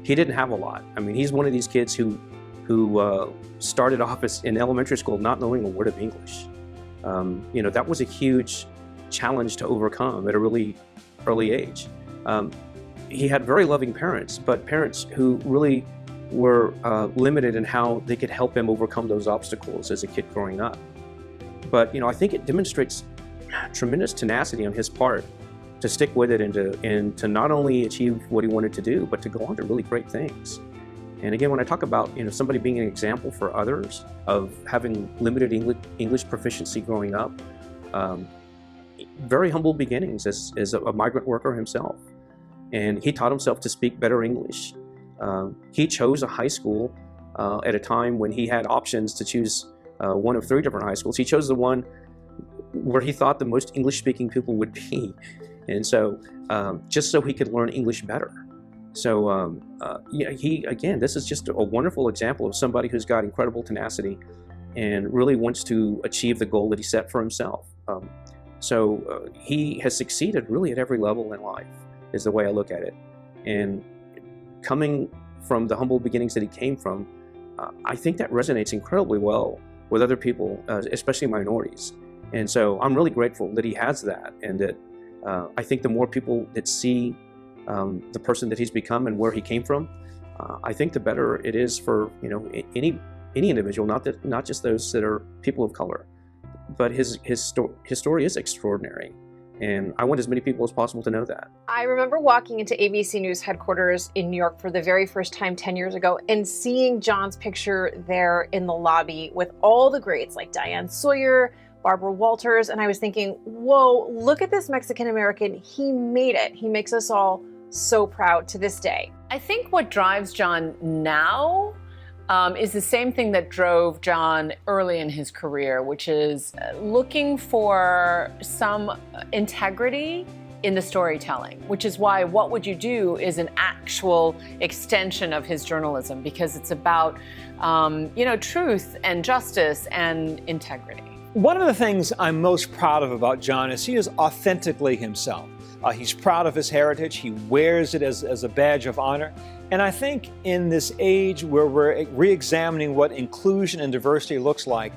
[SPEAKER 19] He didn't have a lot. I mean, he's one of these kids who started off in elementary school not knowing a word of English. You know, that was a huge challenge to overcome at a really early age. He had very loving parents, but parents who really were limited in how they could help him overcome those obstacles as a kid growing up. But, you know, I think it demonstrates tremendous tenacity on his part to stick with it and to not only achieve what he wanted to do, but to go on to really great things. And again, when I talk about, you know, somebody being an example for others of having limited English proficiency growing up, very humble beginnings as a migrant worker himself. And he taught himself to speak better English. He chose a high school at a time when he had options to choose one of 3 different high schools. He chose the one where he thought the most English-speaking people would be. And so, just so he could learn English better. So, yeah, this is just a wonderful example of somebody who's got incredible tenacity and really wants to achieve the goal that he set for himself. So he has succeeded really at every level in life, is the way I look at it. And coming from the humble beginnings that he came from, I think that resonates incredibly well with other people, especially minorities. And so I'm really grateful that he has that, and that I think the more people that see the person that he's become and where he came from, I think the better it is for, you know, any individual, not just those that are people of color. But his story is extraordinary, and I want as many people as possible to know that.
[SPEAKER 20] I remember walking into ABC News headquarters in New York for the very first time 10 years ago and seeing John's picture there in the lobby with all the greats like Diane Sawyer, Barbara Walters, and I was thinking, whoa, look at this Mexican American. He made it. He makes us all so proud to this day.
[SPEAKER 21] I think what drives John now is the same thing that drove John early in his career, which is looking for some integrity in the storytelling, which is why What Would You Do is an actual extension of his journalism, because it's about truth and justice and integrity.
[SPEAKER 22] One of the things I'm most proud of about John is he is authentically himself. He's proud of his heritage. He wears it as a badge of honor. And I think in this age where we're re-examining what inclusion and diversity looks like,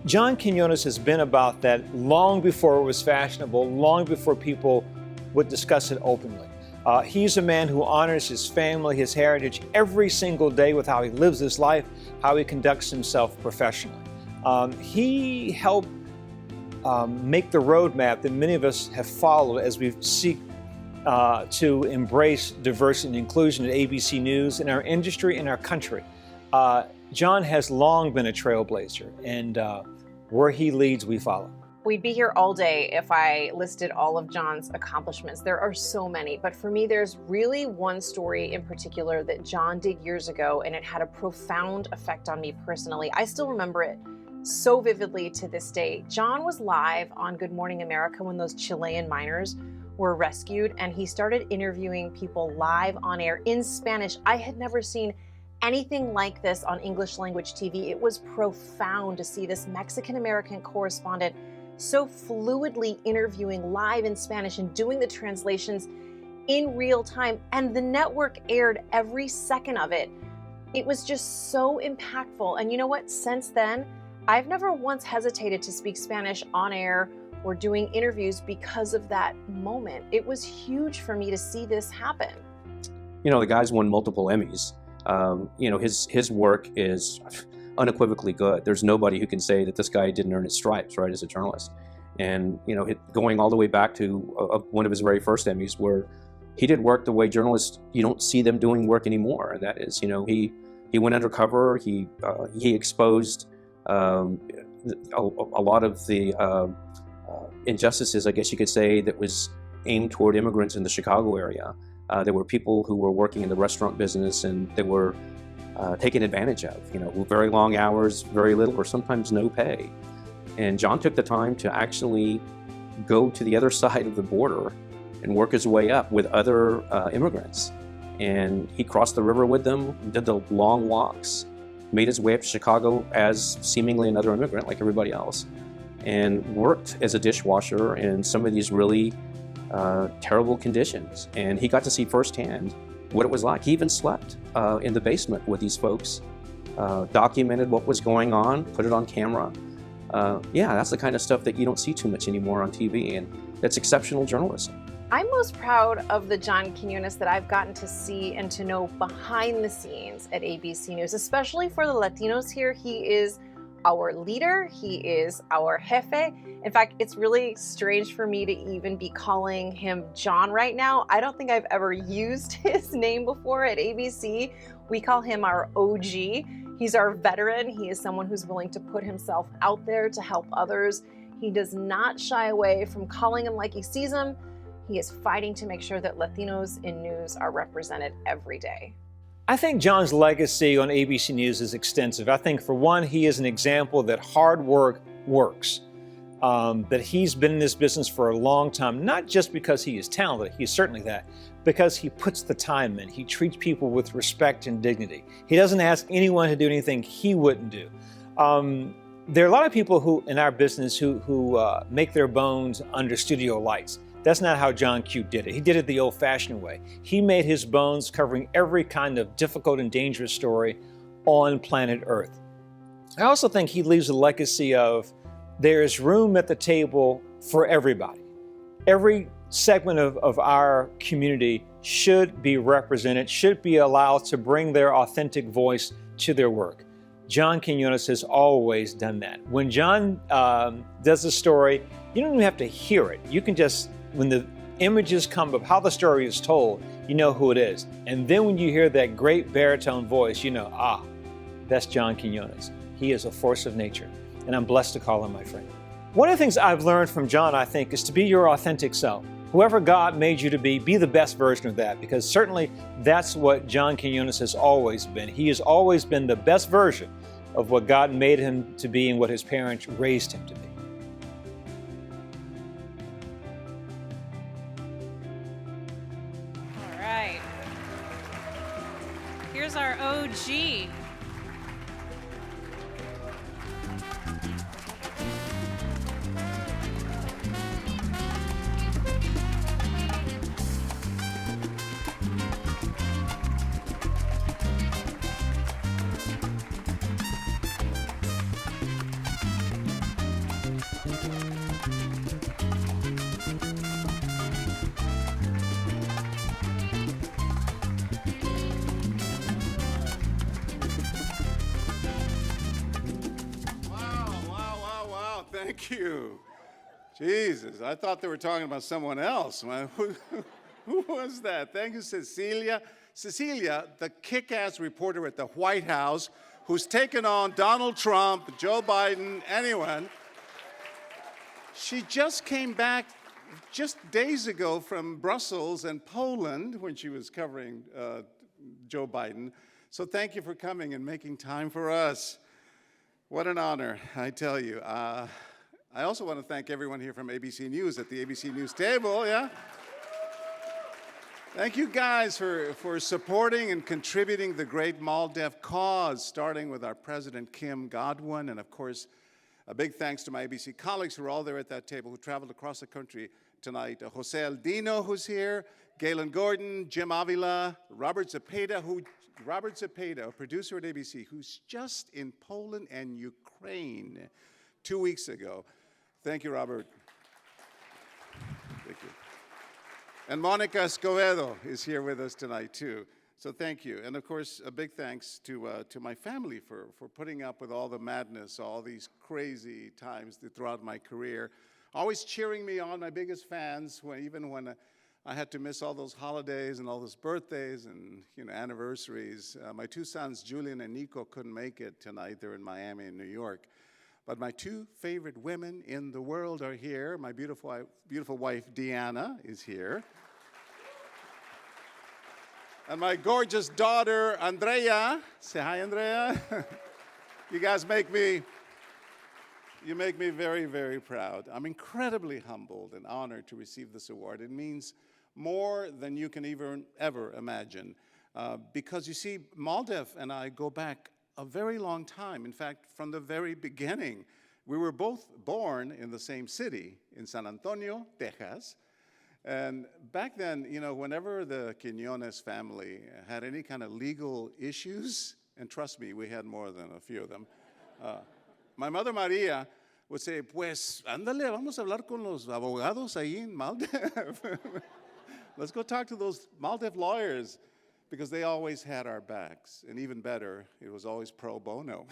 [SPEAKER 22] John Quinones has been about that long before it was fashionable, long before people would discuss it openly. He's a man who honors his family, his heritage every single day with how he lives his life, how he conducts himself professionally. He helped make the roadmap that many of us have followed as we seek to embrace diversity and inclusion at ABC News, in our industry, in our country. John has long been a trailblazer, and where he leads, we follow.
[SPEAKER 20] We'd be here all day if I listed all of John's accomplishments. There are so many, but for me, there's really one story in particular that John did years ago, and it had a profound effect on me personally. I still remember it so vividly to this day. John was live on Good Morning America when those Chilean miners were rescued, and he started interviewing people live on air in Spanish. I had never seen anything like this on English language TV. It was profound to see this Mexican-American correspondent so fluidly interviewing live in Spanish and doing the translations in real time. And the network aired every second of it. It was just so impactful. And you know what? Since then, I've never once hesitated to speak Spanish on air or doing interviews because of that moment. It was huge for me to see this happen.
[SPEAKER 19] You know, the guy's won multiple Emmys. You know, his work is unequivocally good. There's nobody who can say that this guy didn't earn his stripes, right, as a journalist. And, you know, going all the way back to one of his very first Emmys, where he did work the way journalists, you don't see them doing work anymore. And that is, you know, he went undercover, he exposed a lot of the injustices, I guess you could say, that was aimed toward immigrants in the Chicago area. There were people who were working in the restaurant business, and they were taken advantage of, you know, very long hours, very little or sometimes no pay. And John took the time to actually go to the other side of the border and work his way up with other immigrants. And he crossed the river with them, did the long walks, made his way up to Chicago as seemingly another immigrant like everybody else, and worked as a dishwasher in some of these really terrible conditions. And he got to see firsthand what it was like. He even slept in the basement with these folks, documented what was going on, put it on camera. Yeah, that's the kind of stuff that you don't see too much anymore on TV, and that's exceptional journalism.
[SPEAKER 20] I'm most proud of the John Quinones that I've gotten to see and to know behind the scenes at ABC News, especially for the Latinos here. He is our leader, he is our jefe. In fact, it's really strange for me to even be calling him John right now. I don't think I've ever used his name before at ABC. We call him our OG. He's our veteran. He is someone who's willing to put himself out there to help others. He does not shy away from calling him like he sees him. He is fighting to make sure that Latinos in news are represented every day.
[SPEAKER 22] I think John's legacy on ABC News is extensive. I think, for one, he is an example that hard work works. That he's been in this business for a long time, not just because he is talented, he's certainly that, because he puts the time in. He treats people with respect and dignity. He doesn't ask anyone to do anything he wouldn't do. There are a lot of people who in our business who make their bones under studio lights. That's not how John Q did it. He did it the old-fashioned way. He made his bones covering every kind of difficult and dangerous story on planet Earth. I also think he leaves a legacy of there is room at the table for everybody. Every segment of our community should be represented, should be allowed to bring their authentic voice to their work. John Quinones has always done that. When John does a story, you don't even have to hear it. You can just, when the images come of how the story is told, you know who it is. And then when you hear that great baritone voice, you know, that's John Quinones. He is a force of nature, and I'm blessed to call him my friend. One of the things I've learned from John, I think, is to be your authentic self. Whoever God made you to be the best version of that, because certainly that's what John Quinones has always been. He has always been the best version of what God made him to be and what his parents raised him to be.
[SPEAKER 5] All right. Here's our OG.
[SPEAKER 1] Thank you. Jesus, I thought they were talking about someone else. Who was that? Thank you, Cecilia. Cecilia, the kick-ass reporter at the White House, who's taken on Donald Trump, Joe Biden, anyone. She just came back just days ago from Brussels and Poland when she was covering Joe Biden. So thank you for coming and making time for us. What an honor, I tell you. I also want to thank everyone here from ABC News at the ABC News table, yeah? Thank you guys for supporting and contributing the great MALDEF cause, starting with our president, Kim Godwin, and of course, a big thanks to my ABC colleagues who are all there at that table, who traveled across the country tonight. Jose Aldino, who's here, Galen Gordon, Jim Avila, Robert Zepeda, a producer at ABC, who's just in Poland and Ukraine 2 weeks ago. Thank you, Robert. Thank you. And Monica Escobedo is here with us tonight, too. So thank you. And of course, a big thanks to my family for putting up with all the madness, all these crazy times throughout my career. Always cheering me on, my biggest fans, even when I had to miss all those holidays and all those birthdays and anniversaries. My two sons, Julian and Nico, couldn't make it tonight. They're in Miami and New York. But my two favorite women in the world are here. My beautiful wife, Deanna, is here. And my gorgeous daughter, Andrea. Say hi, Andrea. You guys make me very, very proud. I'm incredibly humbled and honored to receive this award. It means more than you can even ever imagine. Because you see, MALDEF and I go back a very long time. In fact, from the very beginning, we were both born in the same city, in San Antonio, Texas. And back then, whenever the Quiñones family had any kind of legal issues, and trust me, we had more than a few of them, my mother Maria would say, pues, ándale, vamos a hablar con los abogados ahí en MALDEF. Let's go talk to those MALDEF lawyers, because they always had our backs. And even better, it was always pro bono,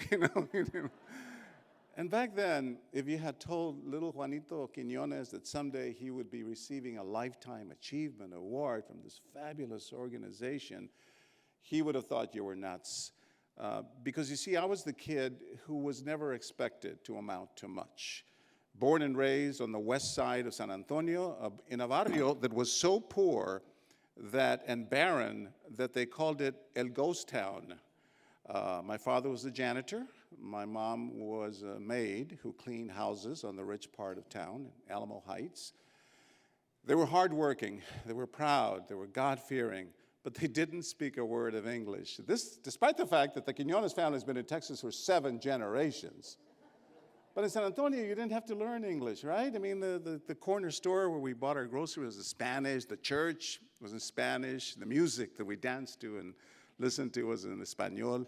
[SPEAKER 1] And back then, if you had told little Juanito Quiñones that someday he would be receiving a Lifetime Achievement Award from this fabulous organization, he would have thought you were nuts. Because you see, I was the kid who was never expected to amount to much. Born and raised on the west side of San Antonio, in a barrio that was so poor and barren that they called it El Ghost Town. My father was a janitor. My mom was a maid who cleaned houses on the rich part of town, Alamo Heights. They were hardworking, they were proud, they were God-fearing, but they didn't speak a word of English. This, despite the fact that the Quiñones family has been in Texas for 7 generations. But in San Antonio, you didn't have to learn English, right? I mean, the corner store where we bought our groceries was in Spanish, the church was in Spanish, the music that we danced to and listened to was in Español.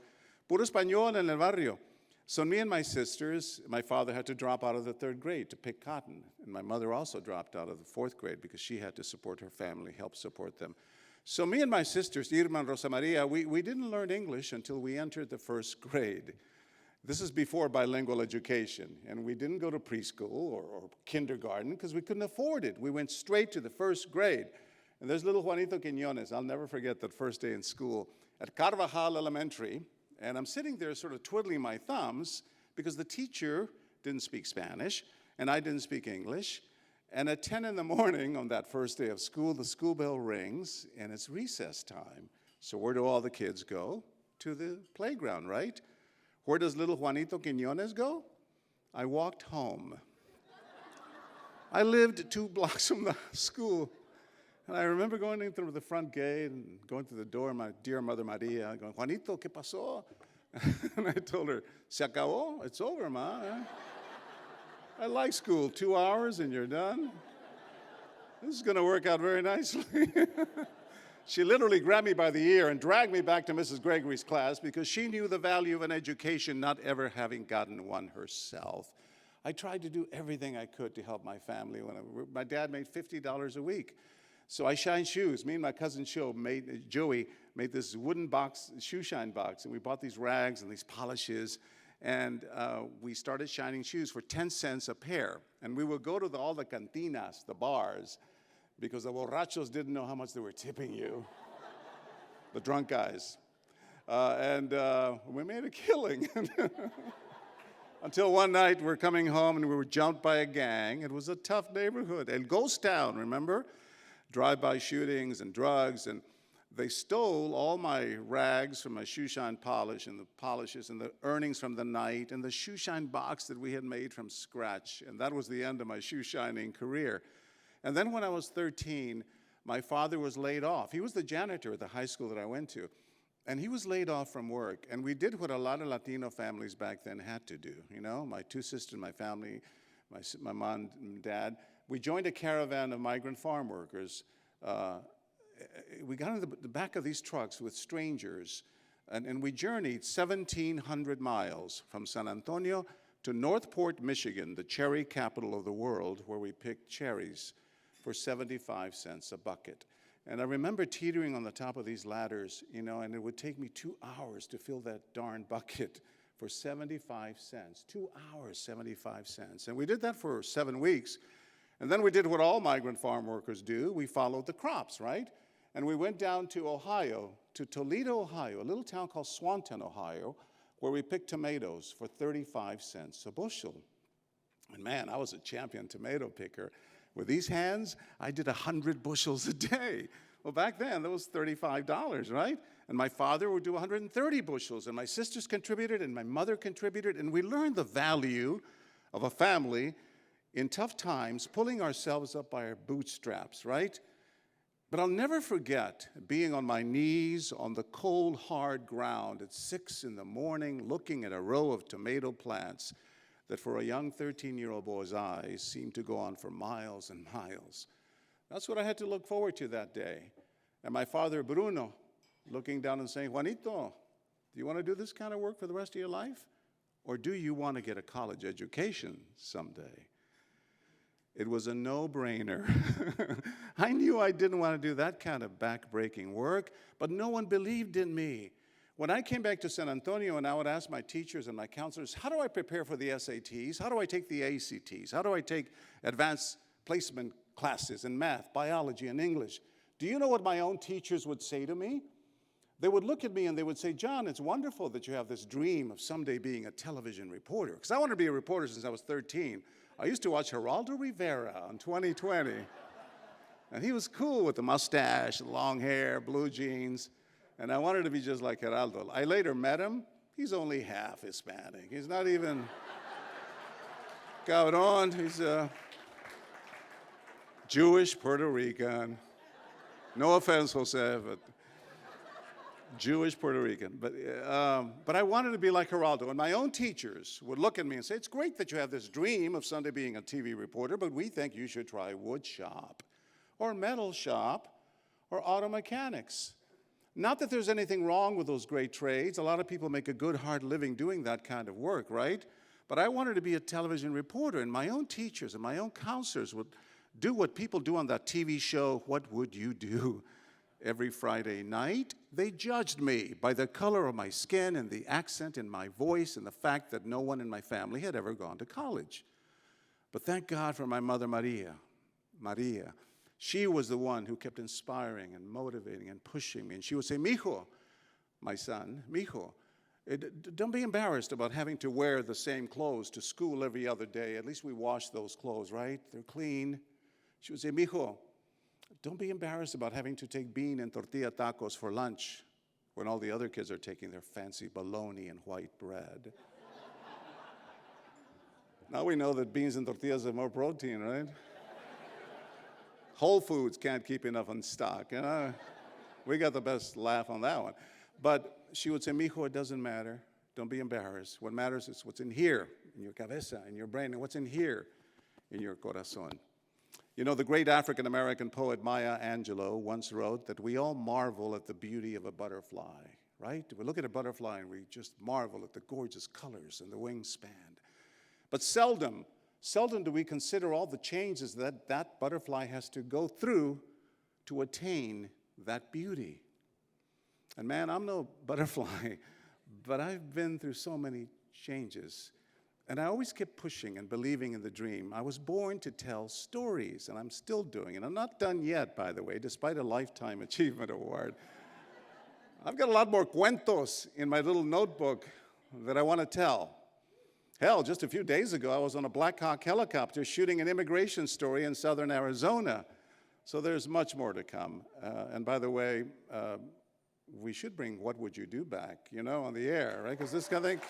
[SPEAKER 1] Puro Español en el barrio. So me and my sisters, my father had to drop out of the 3rd grade to pick cotton. And my mother also dropped out of the 4th grade because she had to support her family, help support them. So me and my sisters, Irma and Rosa Maria, we didn't learn English until we entered the 1st grade. This is before bilingual education. And we didn't go to preschool or kindergarten because we couldn't afford it. We went straight to the 1st grade. And there's little Juanito Quiñones. I'll never forget that first day in school at Carvajal Elementary. And I'm sitting there sort of twiddling my thumbs because the teacher didn't speak Spanish and I didn't speak English. And at 10 in the morning on that first day of school, the school bell rings and it's recess time. So where do all the kids go? To the playground, right? Where does little Juanito Quiñones go? I walked home. I lived 2 blocks from the school. And I remember going in through the front gate and going to the door, my dear mother Maria, going, Juanito, ¿qué pasó? And I told her, se acabó, it's over, Ma. I like school, 2 hours and you're done. This is going to work out very nicely. She literally grabbed me by the ear and dragged me back to Mrs. Gregory's class because she knew the value of an education, not ever having gotten one herself. I tried to do everything I could to help my family. My dad made $50 a week. So I shined shoes. Me and my cousin Joey made this wooden box, shoe shine box, and we bought these rags and these polishes, And we started shining shoes for 10 cents a pair. And we would go to all the cantinas, the bars, because the borrachos didn't know how much they were tipping you, the drunk guys. And we made a killing. Until one night we're coming home and we were jumped by a gang. It was a tough neighborhood. El Ghost Town, remember? Drive-by shootings and drugs. And they stole all my rags from my shoe shine polish and the polishes and the earnings from the night and the shoe shine box that we had made from scratch. And that was the end of my shoe shining career. And then when I was 13, my father was laid off. He was the janitor at the high school that I went to. And he was laid off from work. And we did what a lot of Latino families back then had to do. You know, my two sisters, my family, my mom and dad, we joined a caravan of migrant farm workers. We got in the back of these trucks with strangers, and we journeyed 1,700 miles from San Antonio to Northport, Michigan, the cherry capital of the world, where we picked cherries for 75 cents a bucket. And I remember teetering on the top of these ladders, you know, and it would take me 2 hours to fill that darn bucket for 75 cents. 2 hours, 75 cents. And we did that for 7 weeks. And then we did what all migrant farm workers do. We followed the crops, right? And we went down to Ohio, to Toledo, Ohio, a little town called Swanton, Ohio, where we picked tomatoes for 35 cents a bushel. And man, I was a champion tomato picker. With these hands, I did 100 bushels a day. Well, back then, that was $35, right? And my father would do 130 bushels, and my sisters contributed, and my mother contributed, and we learned the value of a family in tough times, pulling ourselves up by our bootstraps, right? But I'll never forget being on my knees on the cold, hard ground at 6 in the morning, looking at a row of tomato plants that for a young 13-year-old boy's eyes seemed to go on for miles and miles. That's what I had to look forward to that day. And my father, Bruno, looking down and saying, Juanito, do you want to do this kind of work for the rest of your life? Or do you want to get a college education someday? It was a no-brainer. I knew I didn't want to do that kind of back-breaking work, but no one believed in me. When I came back to San Antonio and I would ask my teachers and my counselors, how do I prepare for the SATs? How do I take the ACTs? How do I take advanced placement classes in math, biology, and English? Do you know what my own teachers would say to me? They would look at me and they would say, John, it's wonderful that you have this dream of someday being a television reporter. Because I wanted to be a reporter since I was 13. I used to watch Geraldo Rivera on 2020. And he was cool with the mustache, long hair, blue jeans. And I wanted to be just like Geraldo. I later met him. He's only half Hispanic. He's not even cabron. He's a Jewish Puerto Rican. No offense, Jose, but Jewish Puerto Rican. But I wanted to be like Geraldo. And my own teachers would look at me and say, it's great that you have this dream of someday being a TV reporter, but we think you should try wood shop or metal shop or auto mechanics. Not that there's anything wrong with those great trades. A lot of people make a good, hard living doing that kind of work, right? But I wanted to be a television reporter, and my own teachers and my own counselors would do what people do on that TV show, What Would You Do? Every Friday night. They judged me by the color of my skin and the accent in my voice and the fact that no one in my family had ever gone to college. But thank God for my mother, Maria. She was the one who kept inspiring and motivating and pushing me. And she would say, mijo, my son, mijo, don't be embarrassed about having to wear the same clothes to school every other day. At least we wash those clothes, right? They're clean. She would say, mijo, don't be embarrassed about having to take bean and tortilla tacos for lunch when all the other kids are taking their fancy bologna and white bread. Now we know that beans and tortillas have more protein, right? Whole Foods can't keep enough in stock. You know? We got the best laugh on that one. But she would say, mijo, it doesn't matter. Don't be embarrassed. What matters is what's in here, in your cabeza, in your brain, and what's in here, in your corazón. You know, the great African-American poet Maya Angelou once wrote that we all marvel at the beauty of a butterfly, right? We look at a butterfly and we just marvel at the gorgeous colors and the wingspan. But seldom do we consider all the changes that that butterfly has to go through to attain that beauty. And man, I'm no butterfly, but I've been through so many changes. And I always kept pushing and believing in the dream. I was born to tell stories, and I'm still doing it. I'm not done yet, by the way, despite a Lifetime Achievement Award. I've got a lot more cuentos in my little notebook that I want to tell. Hell, just a few days ago, I was on a Black Hawk helicopter shooting an immigration story in southern Arizona. So there's much more to come. And by the way, we should bring What Would You Do back, you know, on the air, right? Because this kind of thing...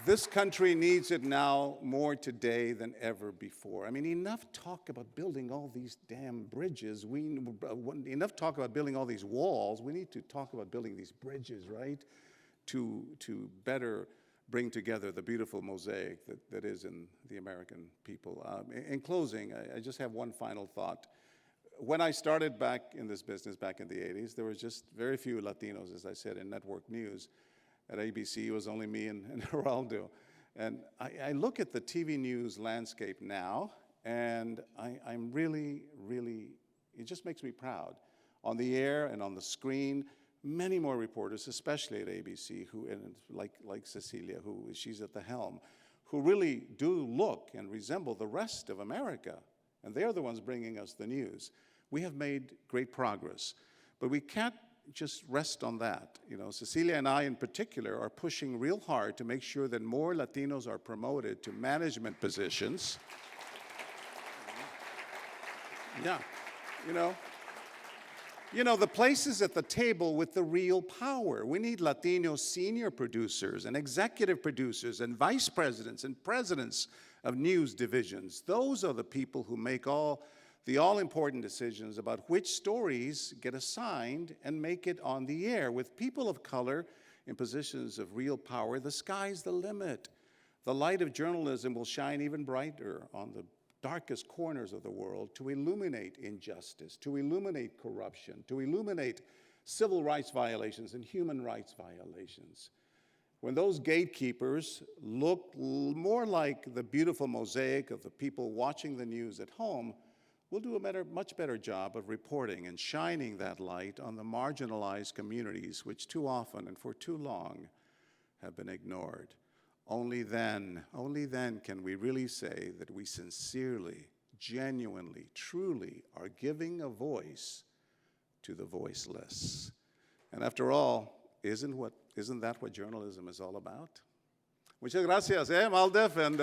[SPEAKER 1] This country needs it now more today than ever before. I mean, enough talk about building all these damn bridges. Enough talk about building all these walls. We need to talk about building these bridges, right? To better bring together the beautiful mosaic that is in the American people. In closing, I just have one final thought. When I started back in this business back in the 80s, there was just very few Latinos, as I said, in network news. At ABC, it was only me and Geraldo. And I look at the TV news landscape now, and I'm really, it just makes me proud. On the air and on the screen, many more reporters, especially at ABC, who, and like Cecilia, she's at the helm, who really do look and resemble the rest of America. And they're the ones bringing us the news. We have made great progress, but we can't just rest on that. You know, Cecilia and I in particular are pushing real hard to make sure that more Latinos are promoted to management positions. Yeah, you know, the places at the table with the real power. We need Latino senior producers and executive producers and vice presidents and presidents of news divisions. Those are the people who make the all-important decisions about which stories get assigned and make it on the air. With people of color in positions of real power, the sky's the limit. The light of journalism will shine even brighter on the darkest corners of the world to illuminate injustice, to illuminate corruption, to illuminate civil rights violations and human rights violations. When those gatekeepers look more like the beautiful mosaic of the people watching the news at home, we'll do a much better job of reporting and shining that light on the marginalized communities which too often and for too long have been ignored. Only then can we really say that we sincerely, genuinely, truly are giving a voice to the voiceless. And after all, isn't that what journalism is all about? Muchas gracias, MALDEF, and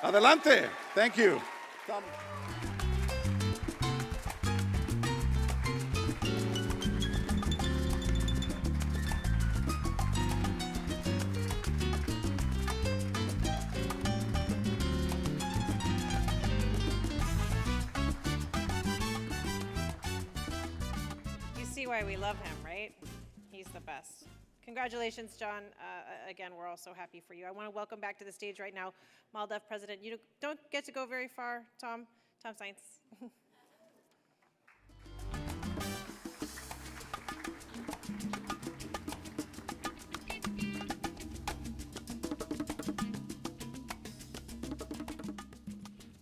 [SPEAKER 1] adelante. Thank you. Tom.
[SPEAKER 5] Why we love him, right? He's the best. Congratulations, John. Again, we're all so happy for you. I want to welcome back to the stage right now, MALDEF President. You don't get to go very far, Tom Sainz.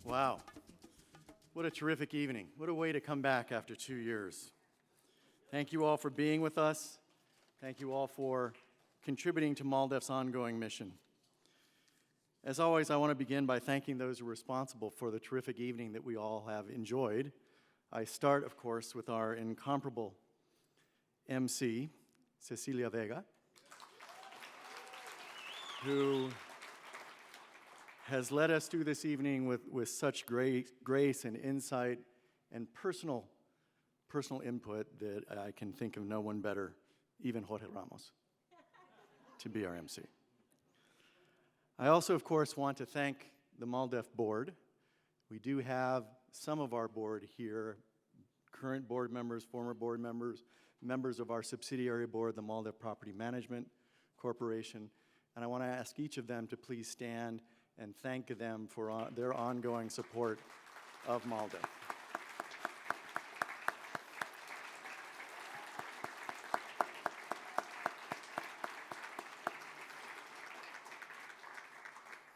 [SPEAKER 3] Wow. What a terrific evening. What a way to come back after 2 years. Thank you all for being with us. Thank you all for contributing to MALDEF's ongoing mission. As always, I want to begin by thanking those who are responsible for the terrific evening that we all have enjoyed. I start, of course, with our incomparable MC, Cecilia Vega, who has led us through this evening with such great grace and insight and personal input that I can think of no one better, even Jorge Ramos, to be our MC. I also, of course, want to thank the MALDEF board. We do have some of our board here, current board members, former board members, members of our subsidiary board, the MALDEF Property Management Corporation, and I want to ask each of them to please stand and thank them for their ongoing support of MALDEF.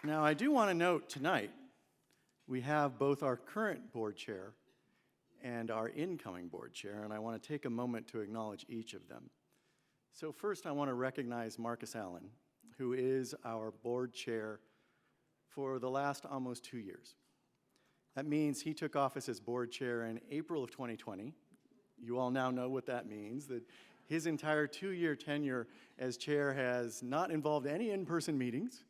[SPEAKER 3] Now, I do want to note tonight, we have both our current board chair and our incoming board chair, and I want to take a moment to acknowledge each of them. So first I want to recognize Marcus Allen, who is our board chair for the last almost 2 years. That means he took office as board chair in April of 2020. You all now know what that means, that his entire 2-year tenure as chair has not involved any in-person meetings,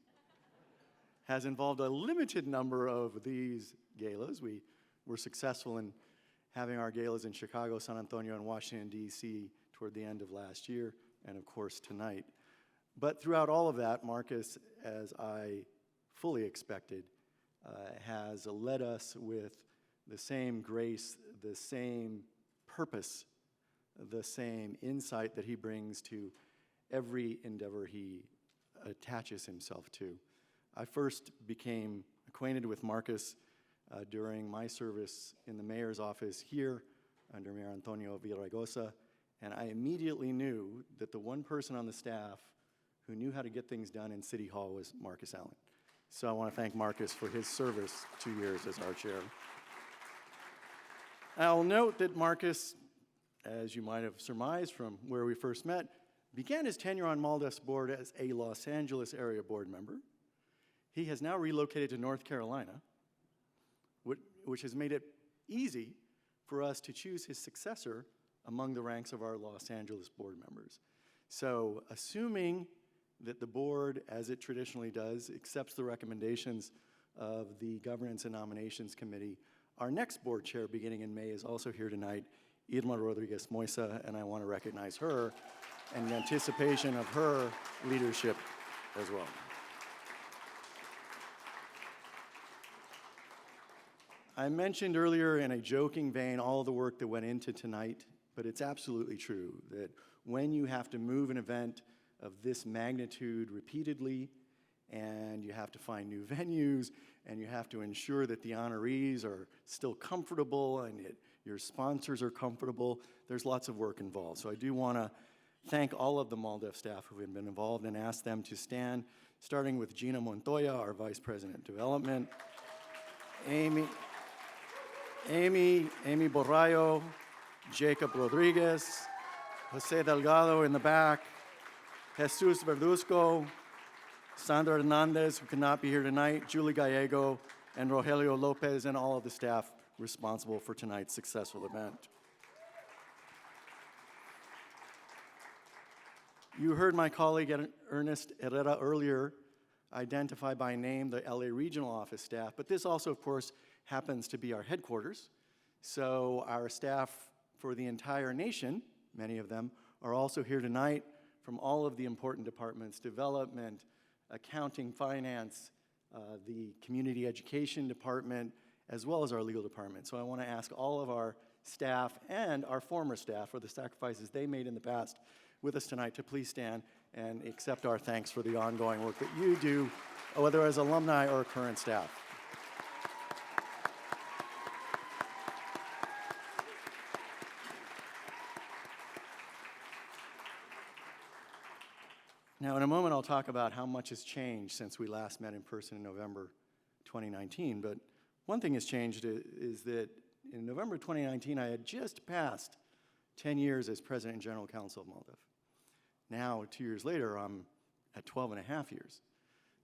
[SPEAKER 3] has involved a limited number of these galas. We were successful in having our galas in Chicago, San Antonio, and Washington, D.C. toward the end of last year, and of course tonight. But throughout all of that, Marcus, as I fully expected, has led us with the same grace, the same purpose, the same insight that he brings to every endeavor he attaches himself to. I first became acquainted with Marcus during my service in the mayor's office here under Mayor Antonio Villaraigosa, and I immediately knew that the one person on the staff who knew how to get things done in City Hall was Marcus Allen. So I want to thank Marcus for his service 2 years as our chair. I'll note that Marcus, as you might have surmised from where we first met, began his tenure on MALDEF's board as a Los Angeles area board member. He has now relocated to North Carolina, which has made it easy for us to choose his successor among the ranks of our Los Angeles board members. So assuming that the board, as it traditionally does, accepts the recommendations of the Governance and Nominations Committee, our next board chair beginning in May is also here tonight, Irma Rodriguez Moisa, and I want to recognize her in anticipation of her leadership as well. I mentioned earlier in a joking vein all the work that went into tonight, but it's absolutely true that when you have to move an event of this magnitude repeatedly, and you have to find new venues, and you have to ensure that the honorees are still comfortable and your sponsors are comfortable, there's lots of work involved. So I do want to thank all of the MALDEF staff who have been involved and ask them to stand, starting with Gina Montoya, our Vice President of Development, Amy Borrayo, Jacob Rodriguez, Jose Delgado in the back, Jesus Verduzco, Sandra Hernandez, who cannot be here tonight, Julie Gallego, and Rogelio Lopez, and all of the staff responsible for tonight's successful event. You heard my colleague Ernest Herrera earlier identify by name the LA Regional Office staff, but this also, of course, happens to be our headquarters. So our staff for the entire nation, many of them, are also here tonight from all of the important departments: development, accounting, finance, the community education department, as well as our legal department. So I want to ask all of our staff and our former staff for the sacrifices they made in the past with us tonight to please stand and accept our thanks for the ongoing work that you do, whether as alumni or current staff. Now, in a moment, I'll talk about how much has changed since we last met in person in November 2019. But one thing has changed is that in November 2019, I had just passed 10 years as President and General Counsel of MALDEF. Now, 2 years later, I'm at 12 and a half years.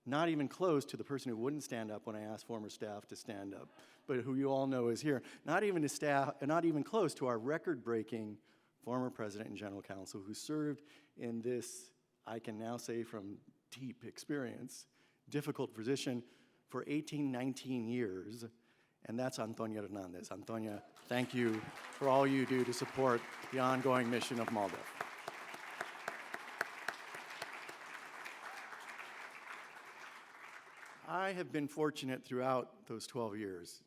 [SPEAKER 3] Not even close to the person who wouldn't stand up when I asked former staff to stand up, but who you all know is here. Not even close to our record-breaking former President and General Counsel who served in this, I can now say from deep experience, difficult position for 18, 19 years, and that's Antonia Hernandez. Antonia, thank you for all you do to support the ongoing mission of MALDEF. I have been fortunate throughout those 12 years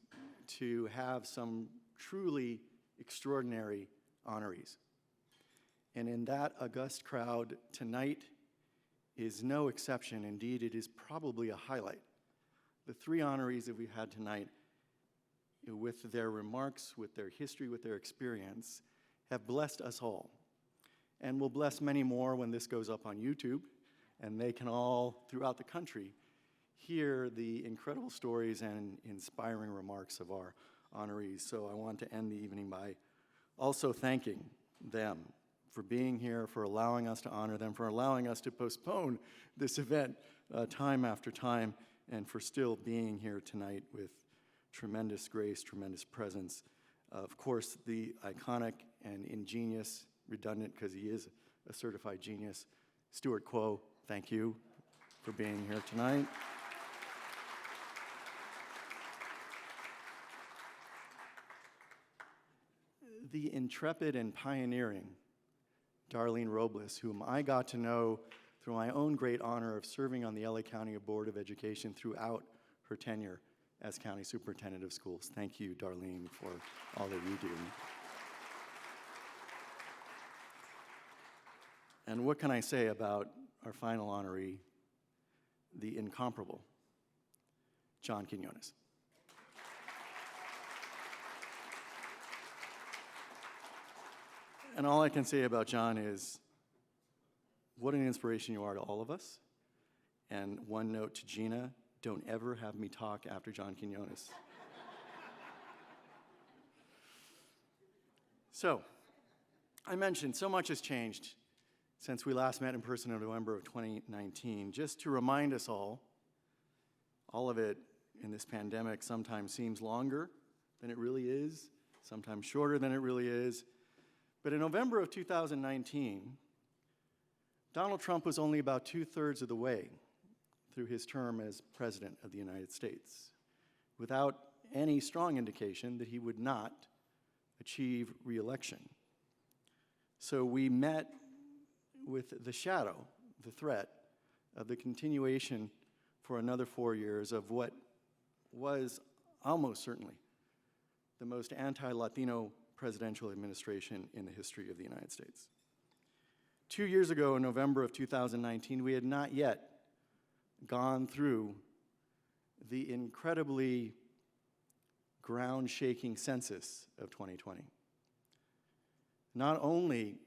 [SPEAKER 3] to have some truly extraordinary honorees. And in that august crowd, tonight is no exception. Indeed, it is probably a highlight. The three honorees that we've had tonight, with their remarks, with their history, with their experience, have blessed us all. And will bless many more when this goes up on YouTube, and they can all, throughout the country, hear the incredible stories and inspiring remarks of our honorees. So I want to end the evening by also thanking them for being here, for allowing us to honor them, for allowing us to postpone this event time after time, and for still being here tonight with tremendous grace, tremendous presence. Of course, the iconic and ingenious, redundant because he is a certified genius, Stuart Quo, thank you for being here tonight. The intrepid and pioneering Darlene Robles, whom I got to know through my own great honor of serving on the LA County Board of Education throughout her tenure as County Superintendent of Schools. Thank you, Darlene, for all that you do. And what can I say about our final honoree, the incomparable John Quinones? And all I can say about John is, what an inspiration you are to all of us. And one note to Gina, don't ever have me talk after John Quinones. So, I mentioned so much has changed since we last met in person in November of 2019. Just to remind us all of it in this pandemic sometimes seems longer than it really is, sometimes shorter than it really is. But in November of 2019, Donald Trump was only about 2/3 of the way through his term as President of the United States, without any strong indication that he would not achieve re-election. So we met with the shadow, the threat of the continuation for another 4 years of what was almost certainly the most anti-Latino presidential administration in the history of the United States. 2 years ago, in November of 2019, we had not yet gone through the incredibly ground-shaking census of 2020. Not only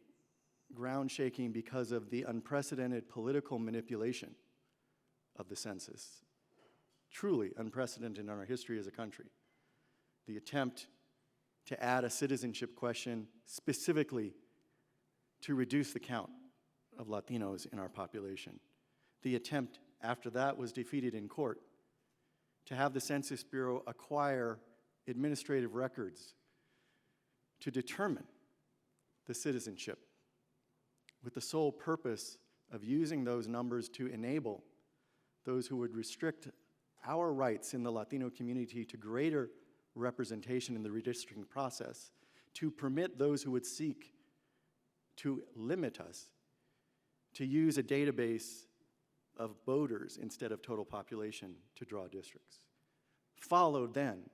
[SPEAKER 3] ground-shaking because of the unprecedented political manipulation of the census, truly unprecedented in our history as a country. The attempt to add a citizenship question specifically to reduce the count of Latinos in our population. The attempt after that was defeated in court to have the Census Bureau acquire administrative records to determine the citizenship with the sole purpose of using those numbers to enable those who would restrict our rights in the Latino community to greater representation in the redistricting process, to permit those who would seek to limit us to use a database of voters instead of total population to draw districts. Followed then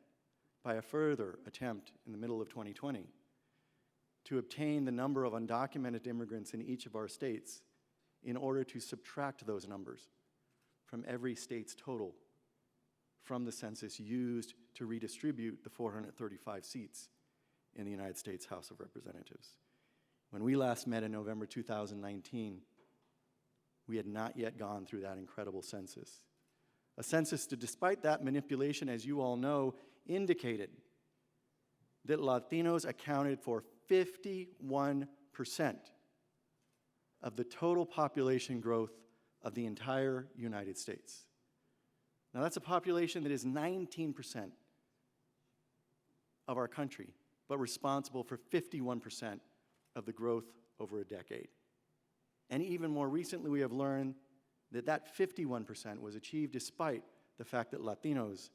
[SPEAKER 3] by a further attempt in the middle of 2020 to obtain the number of undocumented immigrants in each of our states in order to subtract those numbers from every state's total from the census used to redistribute the 435 seats in the United States House of Representatives. When we last met in November 2019, we had not yet gone through that incredible census. A census that, despite that manipulation, as you all know, indicated that Latinos accounted for 51% of the total population growth of the entire United States. Now, that's a population that is 19% of our country, but responsible for 51% of the growth over a decade. And even more recently, we have learned that that 51% was achieved despite the fact that Latinos,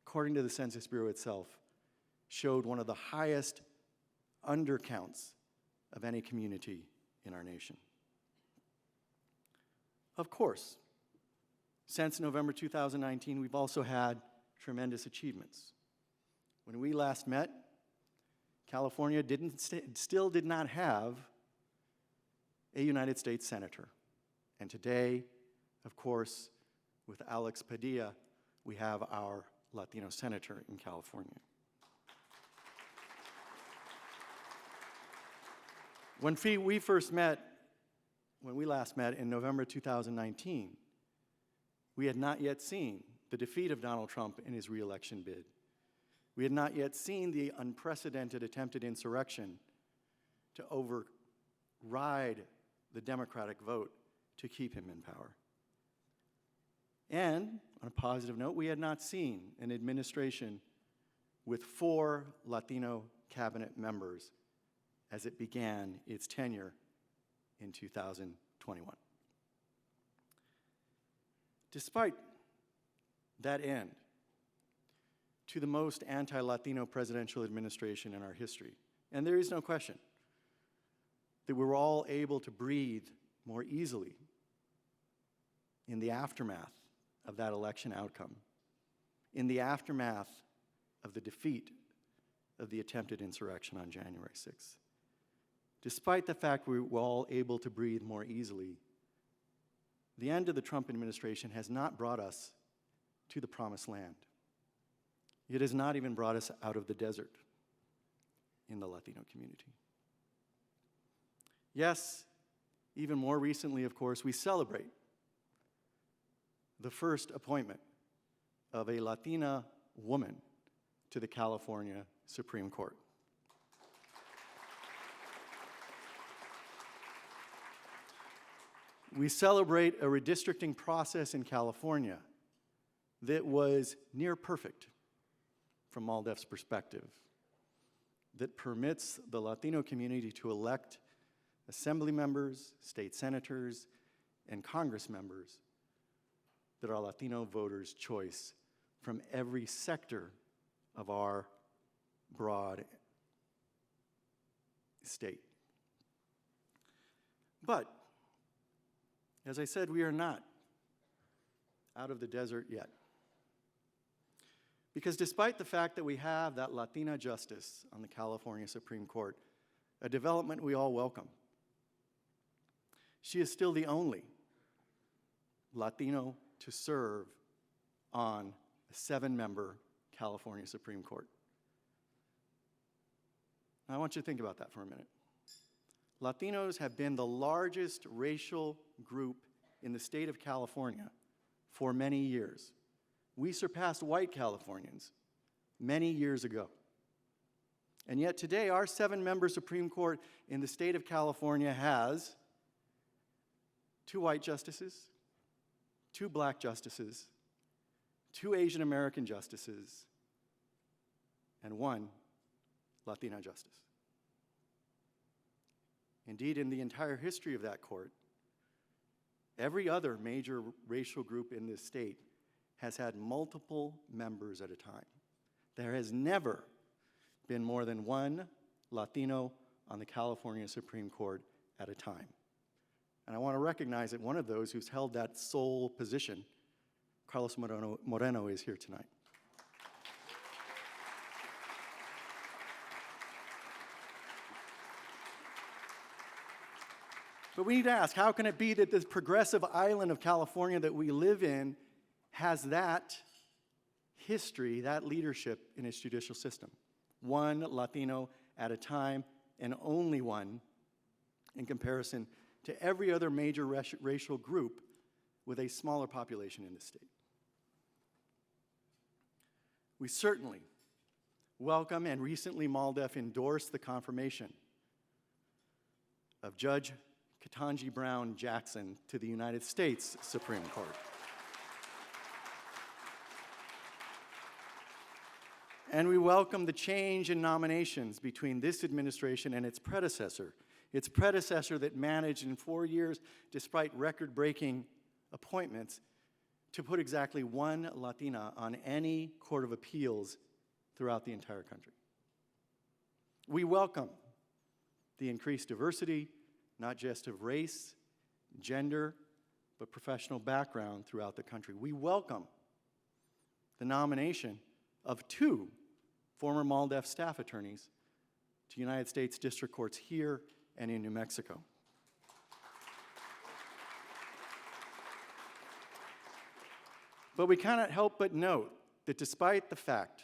[SPEAKER 3] according to the Census Bureau itself, showed one of the highest undercounts of any community in our nation. Of course, since November 2019, we've also had tremendous achievements. When we last met, California still did not have a United States Senator. And today, of course, with Alex Padilla, we have our Latino Senator in California. When we last met in November 2019, we had not yet seen the defeat of Donald Trump in his re-election bid. We had not yet seen the unprecedented attempted insurrection to ride the Democratic vote to keep him in power. And on a positive note, we had not seen an administration with 4 Latino cabinet members as it began its tenure in 2021. Despite that end to the most anti-Latino presidential administration in our history, and there is no question that we were all able to breathe more easily in the aftermath of that election outcome, in the aftermath of the defeat of the attempted insurrection on January 6th. Despite the fact we were all able to breathe more easily, the end of the Trump administration has not brought us to the promised land. It has not even brought us out of the desert in the Latino community. Yes, even more recently, of course, we celebrate the first appointment of a Latina woman to the California Supreme Court. We celebrate a redistricting process in California that was near perfect from MALDEF's perspective, that permits the Latino community to elect assembly members, state senators, and Congress members that are Latino voters' choice from every sector of our broad state. But, as I said, we are not out of the desert yet. Because despite the fact that we have that Latina justice on the California Supreme Court, a development we all welcome, she is still the only Latino to serve on a 7-member California Supreme Court. Now, I want you to think about that for a minute. Latinos have been the largest racial group in the state of California for many years. We surpassed white Californians many years ago. And yet today, our 7-member Supreme Court in the state of California has 2 white justices, 2 black justices, 2 Asian American justices, and 1 Latina justice. Indeed, in the entire history of that court, every other major racial group in this state has had multiple members at a time. There has never been more than 1 Latino on the California Supreme Court at a time. And I want to recognize that one of those who's held that sole position, Carlos Moreno, is here tonight. But we need to ask, how can it be that this progressive island of California that we live in has that history, that leadership in its judicial system? 1 Latino at a time, and only 1 in comparison to every other major racial group with a smaller population in the state. We certainly welcome, and recently MALDEF endorsed the confirmation of Judge Ketanji Brown Jackson to the United States Supreme Court. And we welcome the change in nominations between this administration and its predecessor that managed in 4 years, despite record-breaking appointments, to put exactly 1 Latina on any court of appeals throughout the entire country. We welcome the increased diversity, not just of race, gender, but professional background throughout the country. We welcome the nomination of 2 former MALDEF staff attorneys to United States district courts here and in New Mexico. But we cannot help but note that despite the fact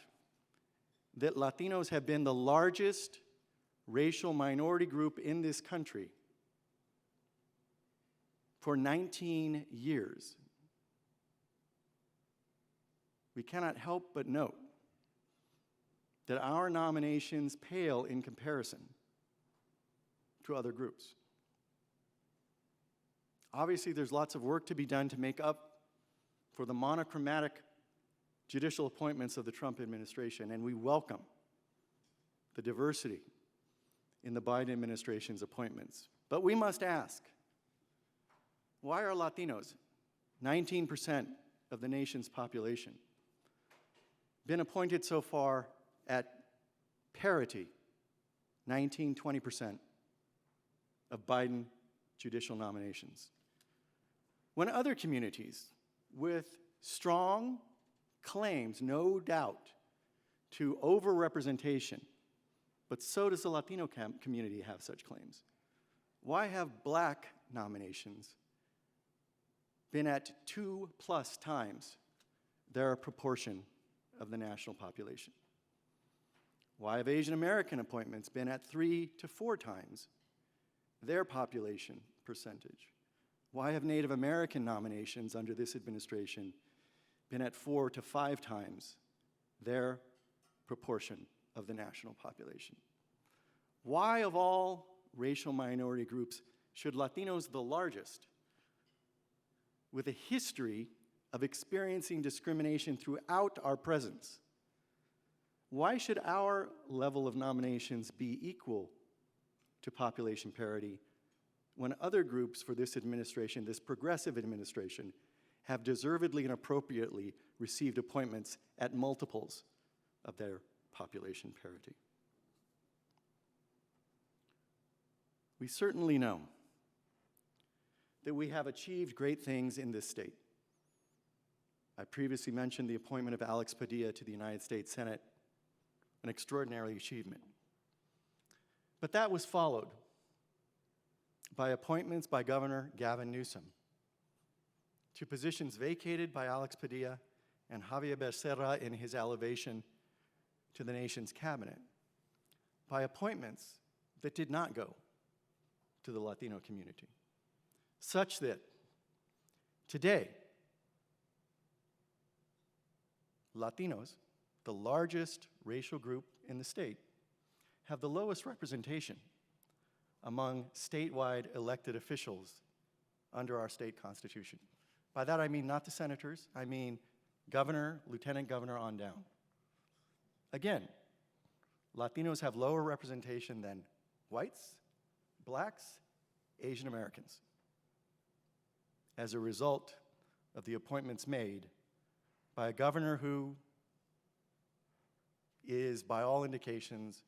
[SPEAKER 3] that Latinos have been the largest racial minority group in this country for 19 years, we cannot help but note that our nominations pale in comparison to other groups. Obviously, there's lots of work to be done to make up for the monochromatic judicial appointments of the Trump administration, and we welcome the diversity in the Biden administration's appointments. But we must ask, why are Latinos, 19% of the nation's population, been appointed so far at parity, 19-20% of Biden judicial nominations, when other communities with strong claims, no doubt, to overrepresentation, but so does the Latino community have such claims? Why have Black nominations been at 2+ times their proportion of the national population? Why have Asian American appointments been at 3 to 4 times their population percentage? Why have Native American nominations under this administration been at 4 to 5 times their proportion of the national population? Why, of all racial minority groups, should Latinos, the largest, with a history of experiencing discrimination throughout our presence, why should our level of nominations be equal to population parity when other groups for this administration, this progressive administration, have deservedly and appropriately received appointments at multiples of their population parity? We certainly know that we have achieved great things in this state. I previously mentioned the appointment of Alex Padilla to the United States Senate, an extraordinary achievement. But that was followed by appointments by Governor Gavin Newsom to positions vacated by Alex Padilla and Javier Becerra in his elevation to the nation's cabinet, by appointments that did not go to the Latino community, such that today, Latinos, the largest racial group in the state, have the lowest representation among statewide elected officials under our state constitution. By that I mean not the senators, I mean governor, lieutenant governor on down. Again, Latinos have lower representation than whites, Blacks, Asian Americans, as a result of the appointments made by a governor who is, by all indications,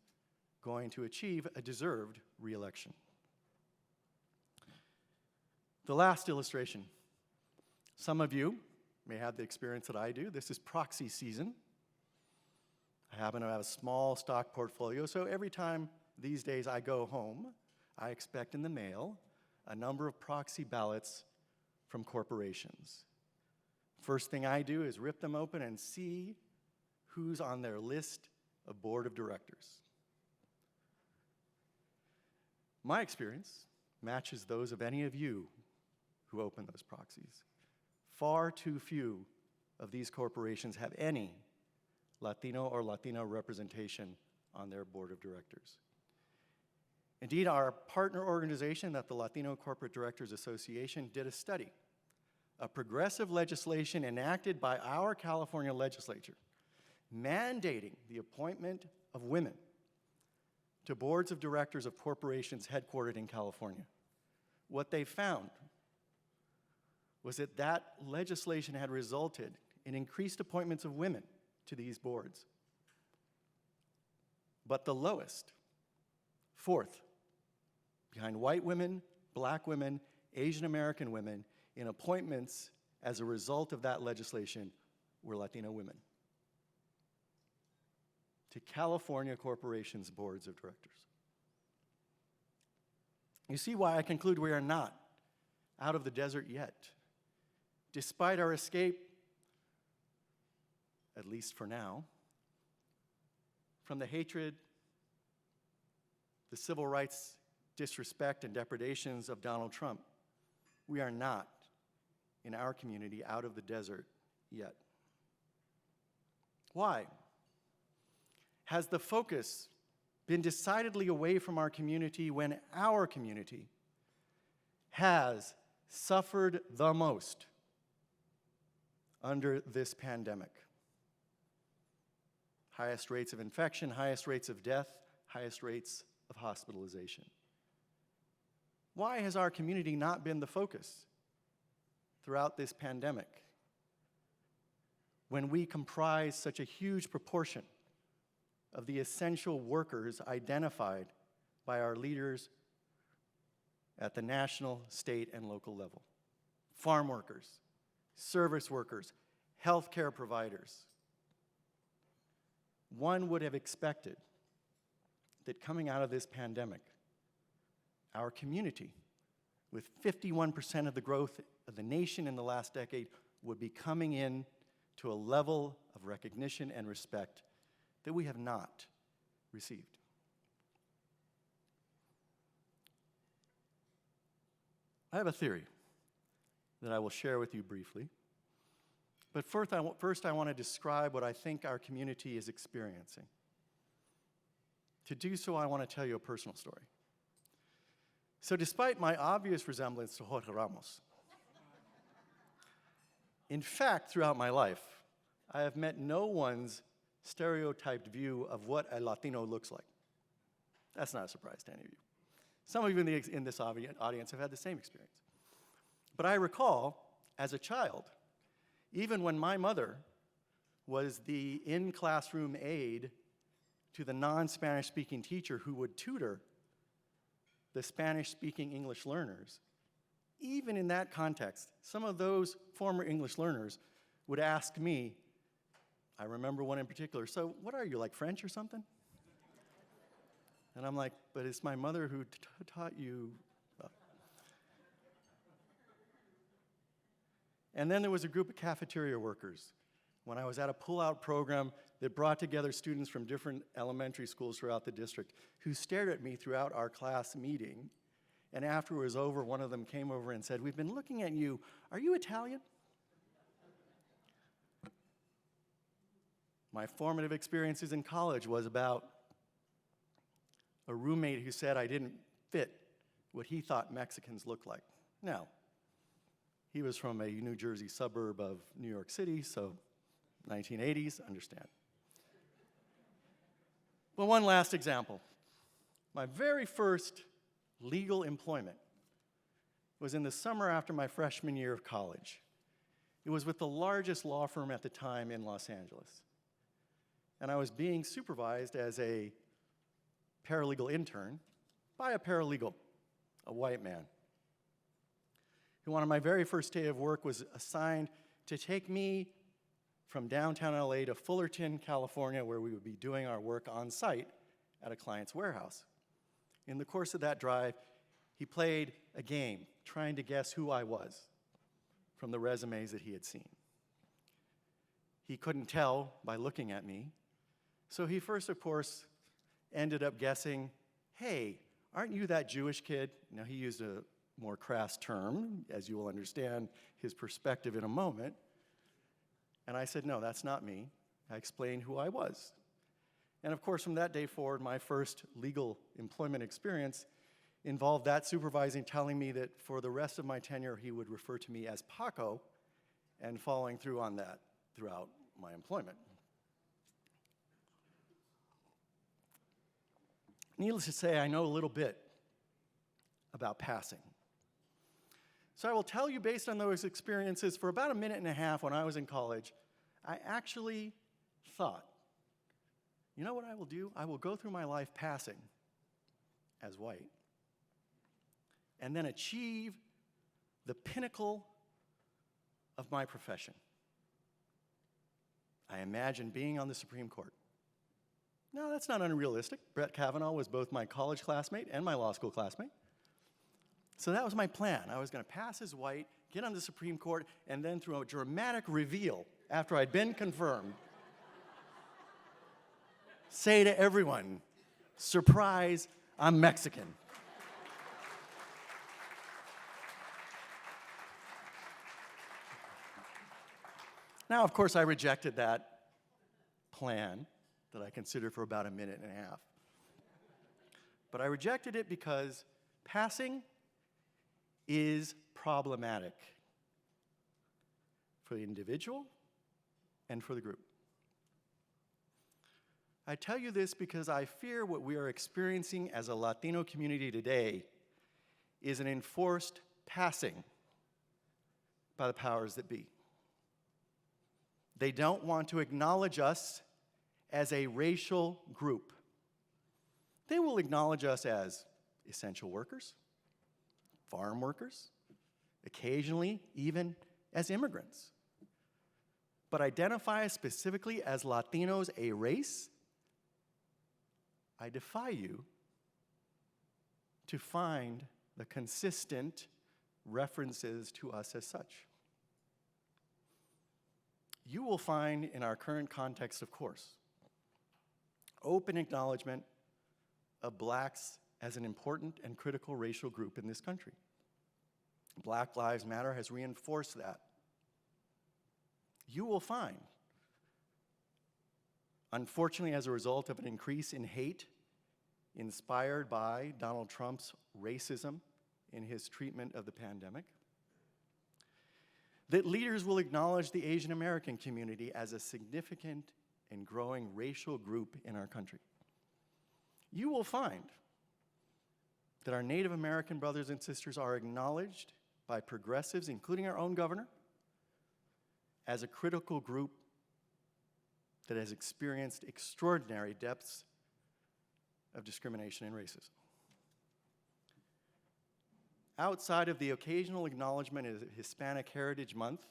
[SPEAKER 3] going to achieve a deserved re-election. The last illustration. Some of you may have the experience that I do. This is proxy season. I happen to have a small stock portfolio, so every time these days I go home, I expect in the mail a number of proxy ballots from corporations. First thing I do is rip them open and see who's on their list of board of directors. My experience matches those of any of you who open those proxies. Far too few of these corporations have any Latino or Latina representation on their board of directors. Indeed, our partner organization at the Latino Corporate Directors Association did a study of progressive legislation enacted by our California legislature mandating the appointment of women to boards of directors of corporations headquartered in California. What they found was that that legislation had resulted in increased appointments of women to these boards. But the lowest, fourth, behind white women, Black women, Asian American women, in appointments as a result of that legislation were Latino women to California corporations' boards of directors. You see why I conclude we are not out of the desert yet. Despite our escape, at least for now, from the hatred, the civil rights disrespect and depredations of Donald Trump, we are not, in our community, out of the desert yet. Why? Has the focus been decidedly away from our community when our community has suffered the most under this pandemic. Highest rates of infection, highest rates of death, highest rates of hospitalization. Why has our community not been the focus throughout this pandemic when we comprise such a huge proportion of the essential workers identified by our leaders at the national, state, and local level? Farm workers, service workers, healthcare providers. One would have expected that coming out of this pandemic, our community, with 51% of the growth of the nation in the last decade, would be coming in to a level of recognition and respect that we have not received. I have a theory that I will share with you briefly. But first I want to describe what I think our community is experiencing. To do so, I want to tell you a personal story. So despite my obvious resemblance to Jorge Ramos, in fact, throughout my life, I have met no one's stereotyped view of what a Latino looks like. That's not a surprise to any of you. Some of you in this audience have had the same experience. But I recall, as a child, even when my mother was the in-classroom aide to the non-Spanish speaking teacher who would tutor the Spanish-speaking English learners, even in that context, some of those former English learners would ask me, I remember one in particular, so what are you, like French or something? And I'm like, but it's my mother who taught you. And then there was a group of cafeteria workers when I was at a pull-out program that brought together students from different elementary schools throughout the district who stared at me throughout our class meeting. And after it was over, one of them came over and said, "We've been looking at you. Are you Italian?" My formative experiences in college was about a roommate who said I didn't fit what he thought Mexicans looked like. Now, he was from a New Jersey suburb of New York City, so 1980s, understand. Well, one last example. My very first legal employment was in the summer after my freshman year of college. It was with the largest law firm at the time in Los Angeles. And I was being supervised as a paralegal intern by a paralegal, a white man, who on my very first day of work was assigned to take me from downtown LA to Fullerton, California, where we would be doing our work on site at a client's warehouse. In the course of that drive, he played a game trying to guess who I was from the resumes that he had seen. He couldn't tell by looking at me, so he first, of course, ended up guessing, "Hey, aren't you that Jewish kid?" Now, he used a more crass term, as you will understand his perspective in a moment. And I said, "No, that's not me." I explained who I was. And of course, from that day forward, my first legal employment experience involved that supervising telling me that for the rest of my tenure, he would refer to me as Paco, and following through on that throughout my employment. Needless to say, I know a little bit about passing. So I will tell you, based on those experiences, for about a minute and a half when I was in college, I actually thought, you know what I will do? I will go through my life passing as white and then achieve the pinnacle of my profession. I imagined being on the Supreme Court. No, that's not unrealistic. Brett Kavanaugh was both my college classmate and my law school classmate. So that was my plan. I was going to pass as white, get on the Supreme Court, and then through a dramatic reveal, after I'd been confirmed, say to everyone, "Surprise, I'm Mexican." Now, of course, I rejected that plan that I considered for about a minute and a half. But I rejected it because passing is problematic for the individual and for the group. I tell you this because I fear what we are experiencing as a Latino community today is an enforced passing by the powers that be. They don't want to acknowledge us as a racial group. They will acknowledge us as essential workers, farm workers, occasionally even as immigrants. But identify us specifically as Latinos, a race? I defy you to find the consistent references to us as such. You will find in our current context, of course, open acknowledgement of blacks as an important and critical racial group in this country. Black Lives Matter has reinforced that. You will find, unfortunately, as a result of an increase in hate inspired by Donald Trump's racism in his treatment of the pandemic, that leaders will acknowledge the Asian American community as a significant and growing racial group in our country. You will find that our Native American brothers and sisters are acknowledged by progressives, including our own governor, as a critical group that has experienced extraordinary depths of discrimination and racism. Outside of the occasional acknowledgement of Hispanic Heritage Month,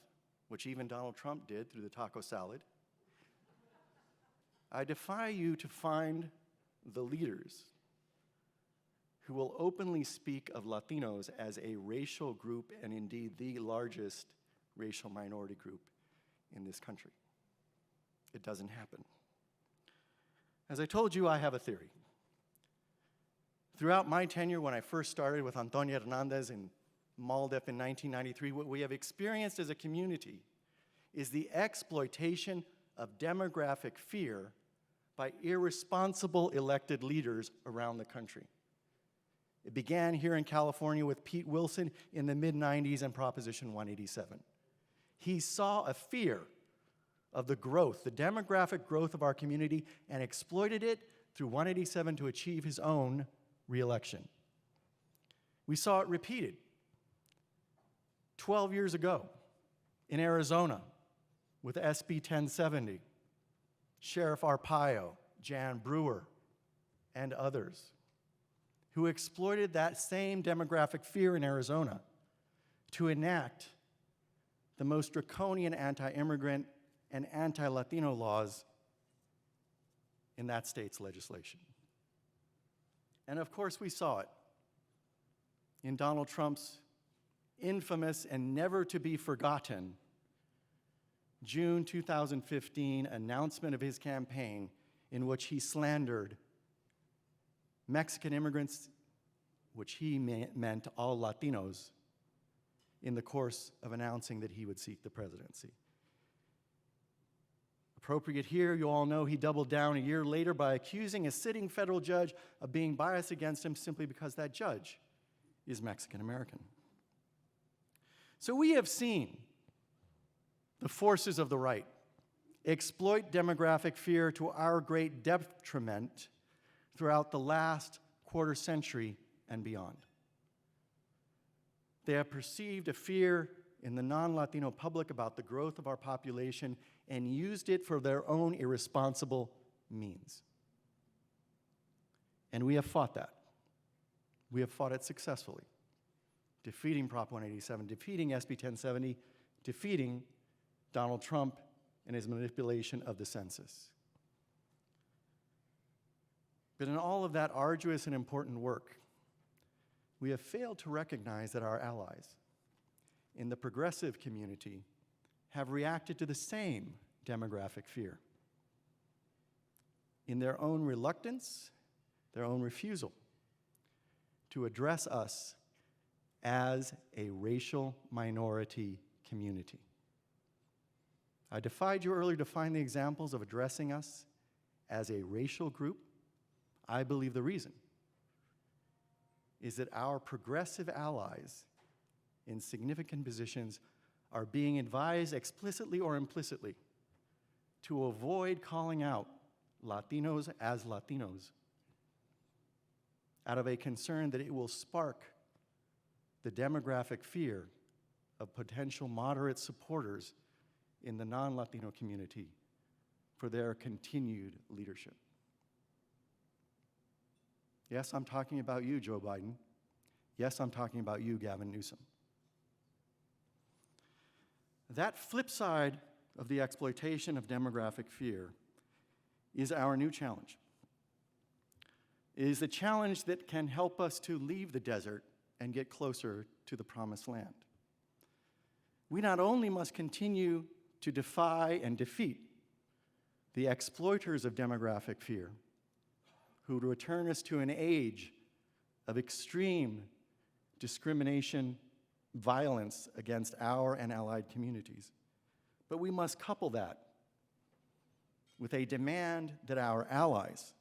[SPEAKER 3] which even Donald Trump did through the taco salad, I defy you to find the leaders who will openly speak of Latinos as a racial group and indeed the largest racial minority group in this country. It doesn't happen. As I told you, I have a theory. Throughout my tenure, when I first started with Antonio Hernandez in MALDEF in 1993, what we have experienced as a community is the exploitation of demographic fear by irresponsible elected leaders around the country. It began here in California with Pete Wilson in the mid-90s and Proposition 187. He saw a fear of the growth, the demographic growth of our community, and exploited it through 187 to achieve his own re-election. We saw it repeated 12 years ago in Arizona with SB 1070, Sheriff Arpaio, Jan Brewer, and others who exploited that same demographic fear in Arizona to enact the most draconian anti-immigrant and anti-Latino laws in that state's legislation. And of course, we saw it in Donald Trump's infamous and never to be forgotten June 2015 announcement of his campaign, in which he slandered Mexican immigrants, which he meant all Latinos, in the course of announcing that he would seek the presidency. Appropriate here, you all know he doubled down a year later by accusing a sitting federal judge of being biased against him simply because that judge is Mexican American. So we have seen the forces of the right exploit demographic fear to our great detriment throughout the last quarter century and beyond. They have perceived a fear in the non-Latino public about the growth of our population and used it for their own irresponsible means. And we have fought that. We have fought it successfully, defeating Prop 187, defeating SB 1070, defeating Donald Trump and his manipulation of the census. But in all of that arduous and important work, we have failed to recognize that our allies in the progressive community have reacted to the same demographic fear in their own reluctance, their own refusal to address us as a racial minority community. I defied you earlier to find the examples of addressing us as a racial group. I believe the reason is that our progressive allies in significant positions are being advised explicitly or implicitly to avoid calling out Latinos as Latinos out of a concern that it will spark the demographic fear of potential moderate supporters in the non-Latino community for their continued leadership. Yes, I'm talking about you, Joe Biden. Yes, I'm talking about you, Gavin Newsom. That flip side of the exploitation of demographic fear is our new challenge. It is the challenge that can help us to leave the desert and get closer to the promised land. We not only must continue to defy and defeat the exploiters of demographic fear, who would return us to an age of extreme discrimination, violence against our and allied communities. But we must couple that with a demand that our allies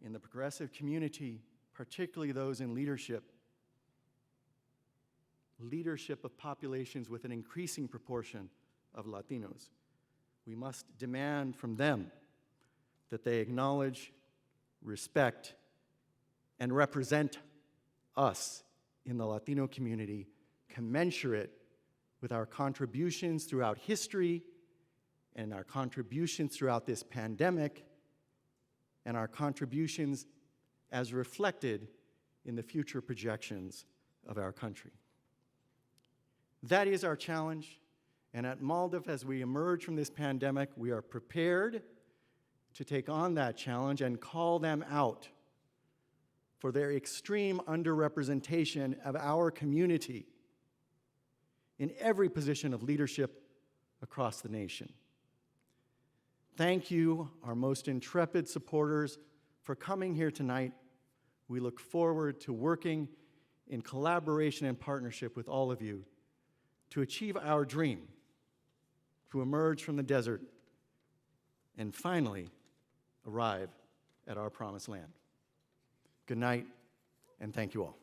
[SPEAKER 3] in the progressive community, particularly those in leadership of populations with an increasing proportion of Latinos, we must demand from them that they acknowledge, respect, and represent us in the Latino community commensurate with our contributions throughout history and our contributions throughout this pandemic and our contributions as reflected in the future projections of our country. That is our challenge, and at MALDEF, as we emerge from this pandemic, we are prepared to take on that challenge and call them out for their extreme underrepresentation of our community in every position of leadership across the nation. Thank you, our most intrepid supporters, for coming here tonight. We look forward to working in collaboration and partnership with all of you to achieve our dream, to emerge from the desert, and finally arrive at our promised land. Good night, and thank you all.